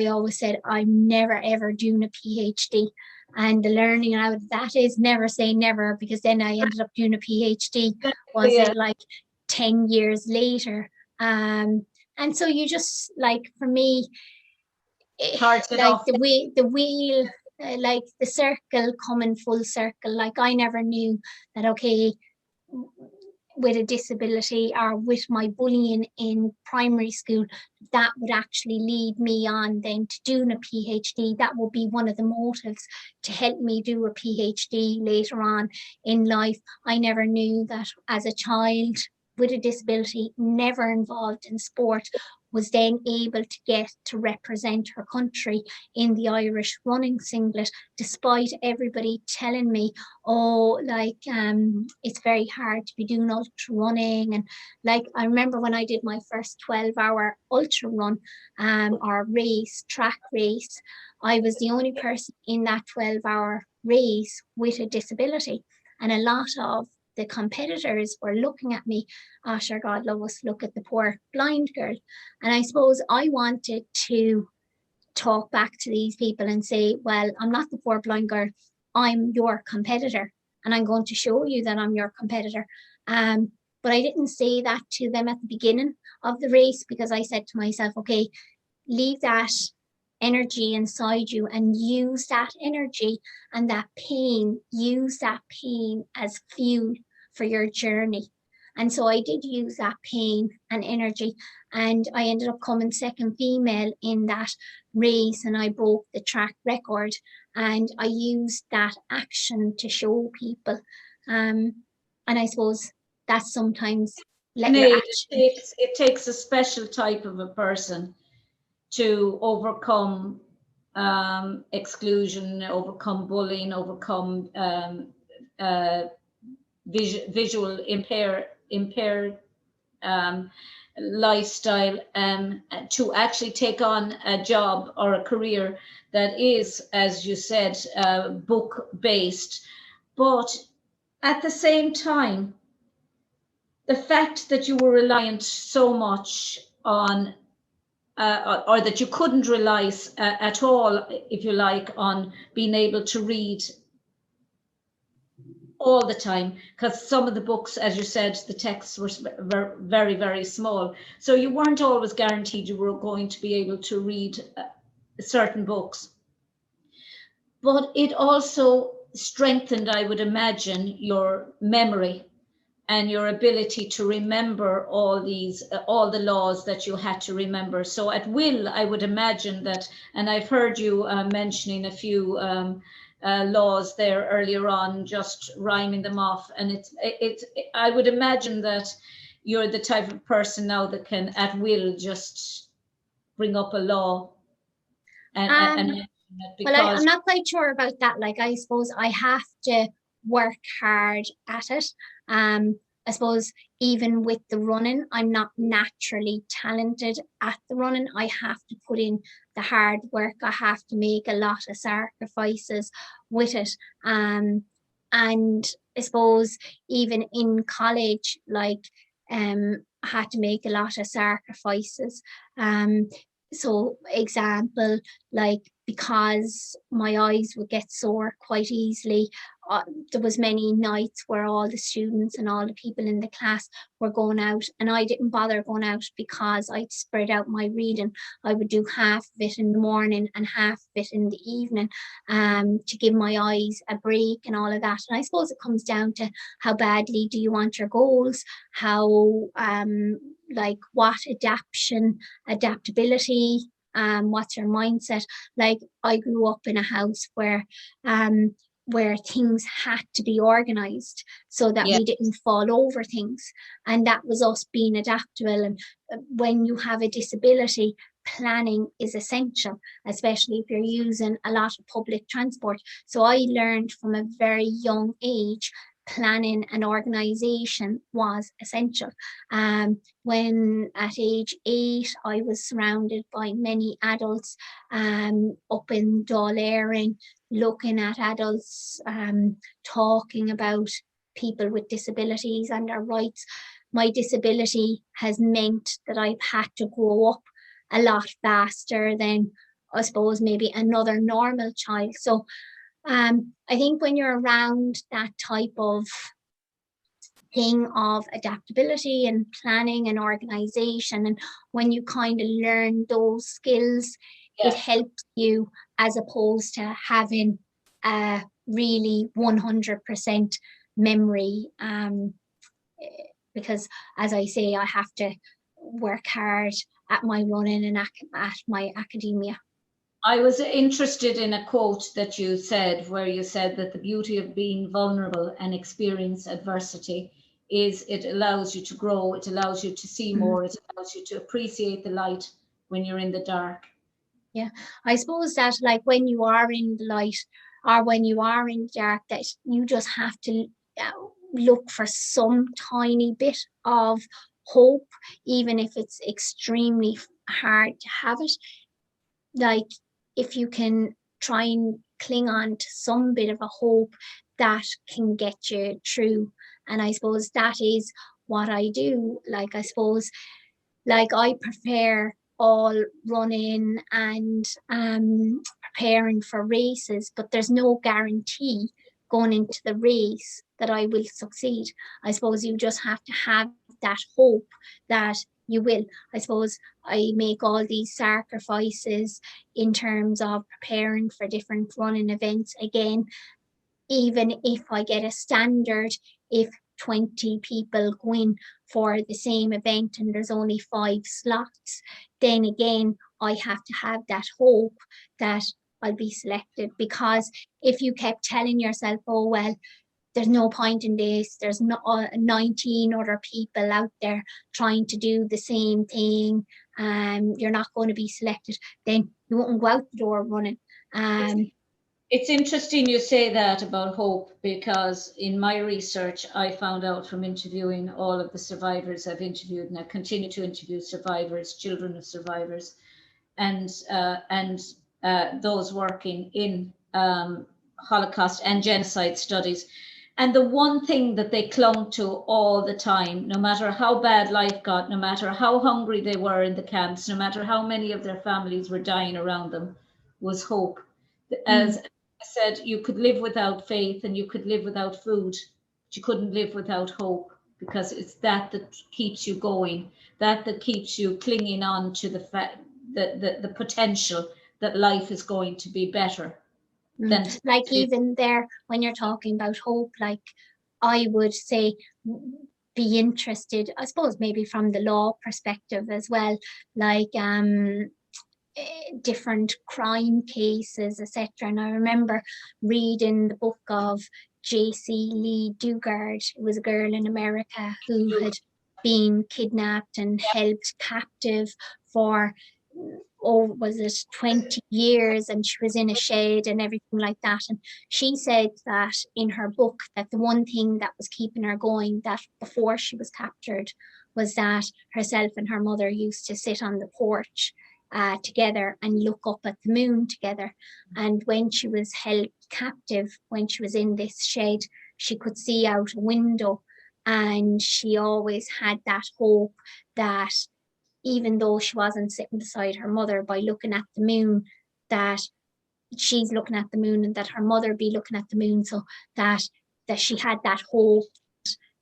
always said I'm never ever doing a PhD. And the learning out of that is never say never, because then I ended up doing a PhD, was it like 10 years later. And so you just, like, for me, like the wheel, like the circle coming full circle. Like I never knew that, okay, with a disability or with my bullying in primary school, that would actually lead me on then to doing a PhD. That would be one of the motives to help me do a PhD later on in life. I never knew that as a child with a disability, never involved in sport, was then able to get to represent her country in the Irish running singlet, despite everybody telling me, oh, like, it's very hard to be doing ultra running. And like, I remember when I did my first 12-hour ultra run, or race, track race, I was the only person in that 12-hour race with a disability. And a lot of the competitors were looking at me, oh, sure, God love us, look at the poor blind girl. And I suppose I wanted to talk back to these people and say, well, I'm not the poor blind girl, I'm your competitor, and I'm going to show you that I'm your competitor. But I didn't say that to them at the beginning of the race, because I said to myself, okay, leave that energy inside you and use that energy and that pain, use that pain as fuel for your journey. And so I did use that pain and energy, and I ended up coming second female in that race, and I broke the track record, and I used that action to show people. And I suppose that's sometimes let your
Sinead,
action.
it takes a special type of a person to overcome exclusion, overcome bullying, overcome visual impaired lifestyle, to actually take on a job or a career that is, as you said, book based. But at the same time, the fact that you were reliant so much on or that you couldn't rely at all, if you like, on being able to read all the time, because some of the books, as you said, the texts were very, very small. So you weren't always guaranteed you were going to be able to read certain books. But it also strengthened, I would imagine, your memory and your ability to remember all the laws that you had to remember. So at will, I would imagine that, and I've heard you mentioning a few laws there earlier on, just rhyming them off. And I would imagine that you're the type of person now that can at will just bring up a law and
well,
because
I'm not quite sure about that. Like, I suppose I have to work hard at it. I suppose even with the running, I'm not naturally talented at the running. I have to put in the hard work. I have to make a lot of sacrifices with it. And I suppose even in college, like, I had to make a lot of sacrifices. So example, like, because my eyes would get sore quite easily, there was many nights where all the students and all the people in the class were going out, and I didn't bother going out because I'd spread out my reading. I would do half of it in the morning and half of it in the evening, to give my eyes a break and all of that. And I suppose it comes down to how badly do you want your goals, how like what adaptability, what's your mindset. Like, I grew up in a house where things had to be organized so that
yeah,
we didn't fall over things, and that was us being adaptable. And when you have a disability, planning is essential, especially if you're using a lot of public transport. So I learned from a very young age planning and organization was essential. When at age 8, I was surrounded by many adults, up in Dáil Éireann, looking at adults, talking about people with disabilities and their rights. My disability has meant that I've had to grow up a lot faster than, I suppose, maybe another normal child. So I think when you're around that type of thing of adaptability and planning and organization, and when you kind of learn those skills, it
yeah.
helps you, as opposed to having a really 100% memory. Because, as I say, I have to work hard at my running and at my academia.
I was interested in a quote that you said, where you said that the beauty of being vulnerable and experience adversity is it allows you to grow, it allows you to see more, it allows you to appreciate the light when you're in the dark.
Yeah, I suppose that, like, when you are in the light or when you are in the dark, that you just have to look for some tiny bit of hope, even if it's extremely hard to have it. Like, if you can try and cling on to some bit of a hope, that can get you through. And I suppose that is what I do. Like, I suppose, like, I prefer all running and preparing for races, but there's no guarantee going into the race that I will succeed. I suppose you just have to have that hope that you will. I suppose I make all these sacrifices in terms of preparing for different running events. Again, even if I get a standard, if 20 people go in for the same event and there's only 5 slots, then again, I have to have that hope that I'll be selected. Because if you kept telling yourself, oh, well, there's no point in this, there's 19 other people out there trying to do the same thing, you're not going to be selected, then you won't go out the door running.
It's interesting you say that about hope, because in my research, I found out from interviewing all of the survivors I've interviewed, and I continue to interview survivors, children of survivors, and those working in Holocaust and genocide studies. And the one thing that they clung to all the time, no matter how bad life got, no matter how hungry they were in the camps, no matter how many of their families were dying around them, was hope. As I said, you could live without faith and you could live without food, but you couldn't live without hope, because it's that keeps you going, that keeps you clinging on to the fact that the potential that life is going to be better.
Like even there, when you're talking about hope, like I would say, be interested, I suppose maybe from the law perspective as well, like different crime cases, etc. And I remember reading the book of J.C. Lee Dugard. It was a girl in America who had been kidnapped and held captive for, was it 20 years, and she was in a shed and everything like that. And she said that in her book that the one thing that was keeping her going, that before she was captured, was that herself and her mother used to sit on the porch together and look up at the moon together. And when she was held captive, when she was in this shed, she could see out a window, and she always had that hope that even though she wasn't sitting beside her mother, by looking at the moon, that she's looking at the moon and that her mother be looking at the moon, so that she had that hope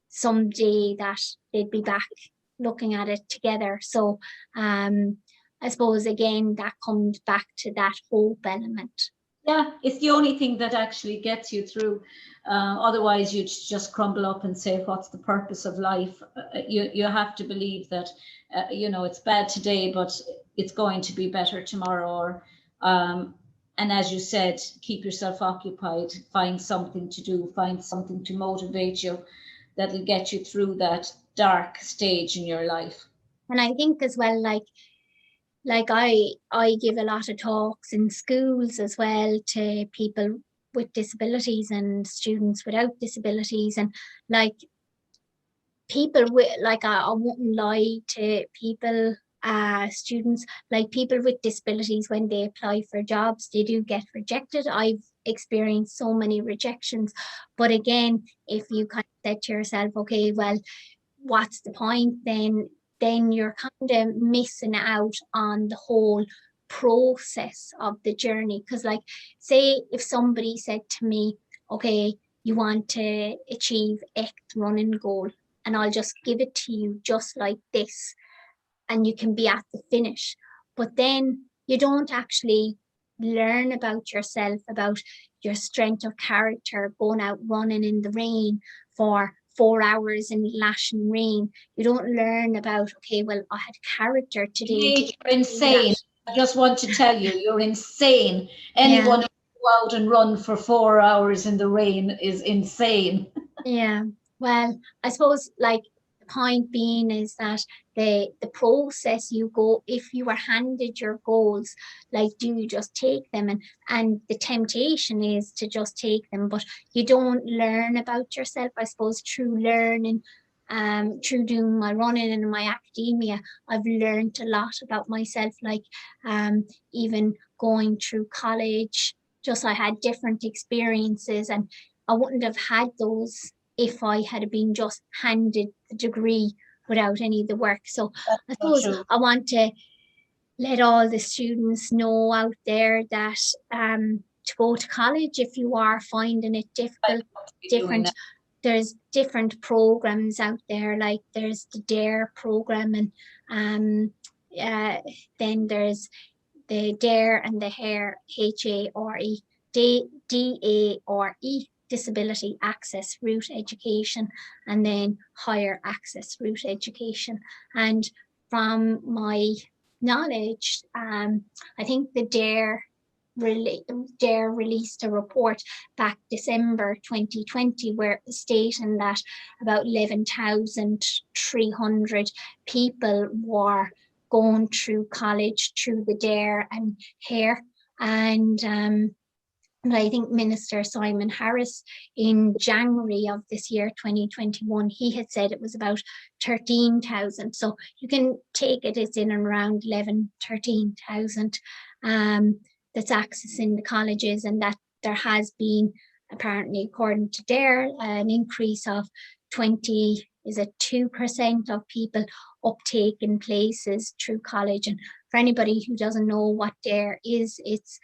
someday that they'd be back looking at it together. So I suppose again that comes back to that hope element.
Yeah, it's the only thing that actually gets you through. Otherwise, you'd just crumble up and say, what's the purpose of life? You have to believe that, it's bad today, but it's going to be better tomorrow. And as you said, keep yourself occupied, find something to do, find something to motivate you that'll get you through that dark stage in your life.
And I think as well, like I give a lot of talks in schools as well to people with disabilities and students without disabilities, and like people with, like I wouldn't lie to people, students, like people with disabilities, when they apply for jobs, they do get rejected. I've experienced so many rejections. But again, if you kind of said to yourself, okay, well, what's the point then you're kind of missing out on the whole process of the journey. Because like, say if somebody said to me, okay, you want to achieve X running goal, and I'll just give it to you just like this, and you can be at the finish. But then you don't actually learn about yourself, about your strength of character, going out running in the rain for 4 hours in lashing rain. You don't learn about, okay, well, I had character today.
You're insane. I just want to tell you, you're insane. Anyone who go out and run for 4 hours in the rain is insane.
Yeah. Well, I suppose like the point being is that the process you go, if you are handed your goals, like, do you just take them? And the temptation is to just take them, but you don't learn about yourself. I suppose through learning, through doing my running and my academia, I've learned a lot about myself. Like even going through college, just I had different experiences, and I wouldn't have had those if I had been just handed the degree without any of the work. So I suppose I want to let all the students know out there that to go to college if you are finding it difficult. There's different programs out there, like there's the DARE program, and then there's the DARE and the HARE, HARE, DARE, Disability Access Route Education, and then Higher Access Route Education. And from my knowledge, I think the DARE released a report back December 2020 where it was stating that about 11,300 people were going through college through the DARE and HARE. And I think Minister Simon Harris in January of this year, 2021, he had said it was about 13,000. So you can take it, it's in and around 13,000 that's accessing the colleges, and that there has been, apparently according to DARE, an increase of 2% of people uptaking places through college. And for anybody who doesn't know what DARE is, it's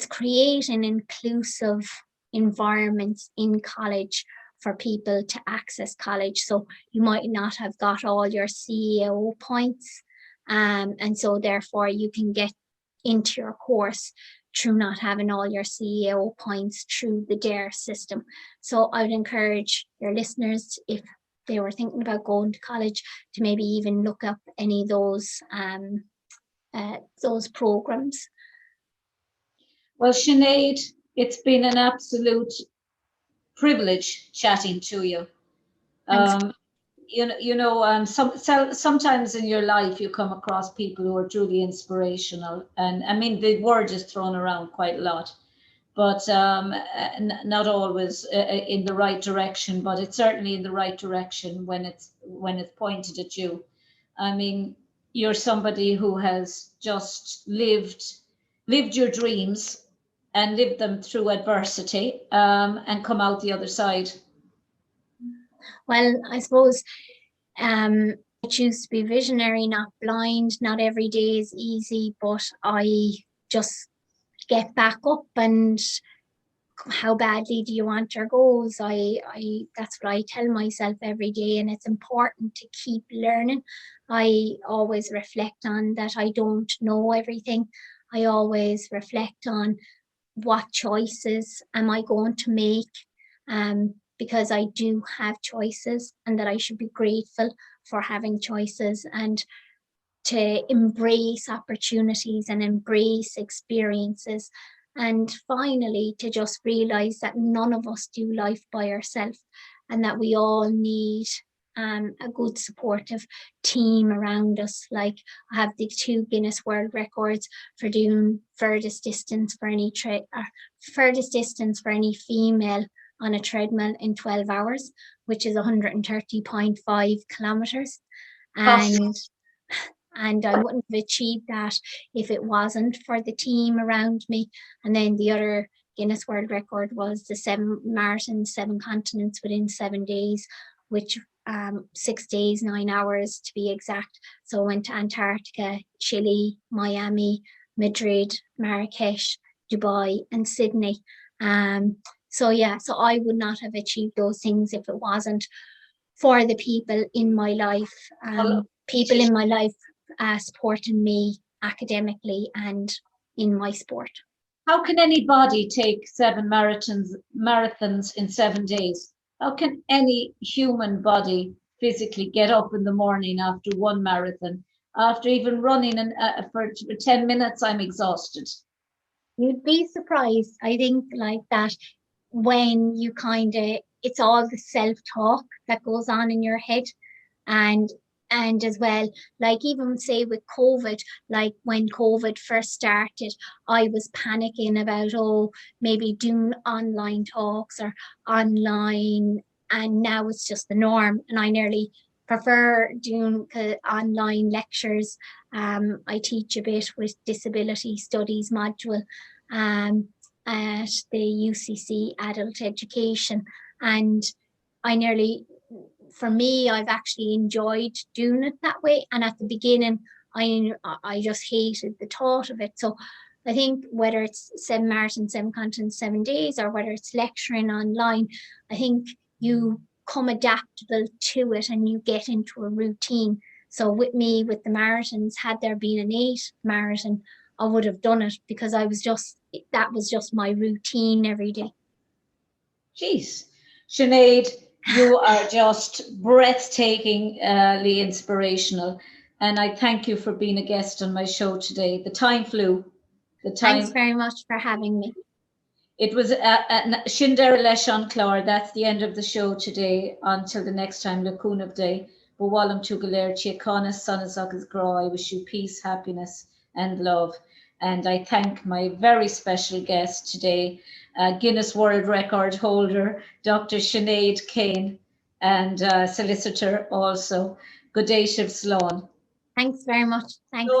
creating inclusive environments in college for people to access college. So you might not have got all your CAO points, and so therefore you can get into your course through not having all your CAO points through the DARE system. So I would encourage your listeners, if they were thinking about going to college, to maybe even look up any of those programs.
Well, Sinead, it's been an absolute privilege chatting to you. Sometimes in your life you come across people who are truly inspirational, and I mean the word is thrown around quite a lot, but not always in the right direction. But it's certainly in the right direction when it's pointed at you. I mean, you're somebody who has just lived your dreams and lived them through adversity, and come out the other side.
Well, I suppose I choose to be visionary, not blind. Not every day is easy, but I just get back up. And how badly do you want your goals? That's what I tell myself every day, and it's important to keep learning. I always reflect on that I don't know everything. I always reflect on what choices am I going to make, because I do have choices, and that I should be grateful for having choices, and to embrace opportunities and embrace experiences. And finally, to just realize that none of us do life by ourselves, and that we all need a good supportive team around us. Like, I have the 2 Guinness World Records for doing furthest distance for any female on a treadmill in 12 hours, which is 130.5 kilometers. And I wouldn't have achieved that if it wasn't for the team around me. And then the other Guinness World Record was the 7 marathons, 7 continents within 7 days, which 6 days, 9 hours to be exact. So I went to Antarctica, Chile, Miami, Madrid, Marrakesh, Dubai, and Sydney. So I would not have achieved those things if it wasn't for the people in my life, supporting me academically and in my sport.
How can anybody take 7 marathons in 7 days? How can any human body physically get up in the morning after one marathon? After even running for 10 minutes, I'm exhausted.
You'd be surprised, I think, like that, when you it's all the self-talk that goes on in your head. And as well, like even say with COVID, like when COVID first started, I was panicking about, maybe doing online talks or online, and now it's just the norm. And I nearly prefer doing online lectures. I teach a bit with disability studies module at the UCC Adult Education, and for me, I've actually enjoyed doing it that way. And at the beginning, I just hated the thought of it. So I think whether it's 7 marathons, 7 continents, 7 days, or whether it's lecturing online, I think you come adaptable to it and you get into a routine. So with me, with the marathons, had there been an 8 marathon, I would have done it because that was just my routine every day.
Jeez, Sinead, you are just breathtakingly inspirational. And I thank you for being a guest on my show today. The time flew.
Thanks very much for having me.
It was Shindera Leshon Clár. That's the end of the show today. Until the next time, Lacuna Day. Bwalam Tugaler, Chiakana, Sonazak Gro. I wish you peace, happiness, and love. And I thank my very special guest today, Guinness World Record holder, Dr. Sinéad Kane, and solicitor also, Godeshiv Sloan.
Thanks very much. Thanks.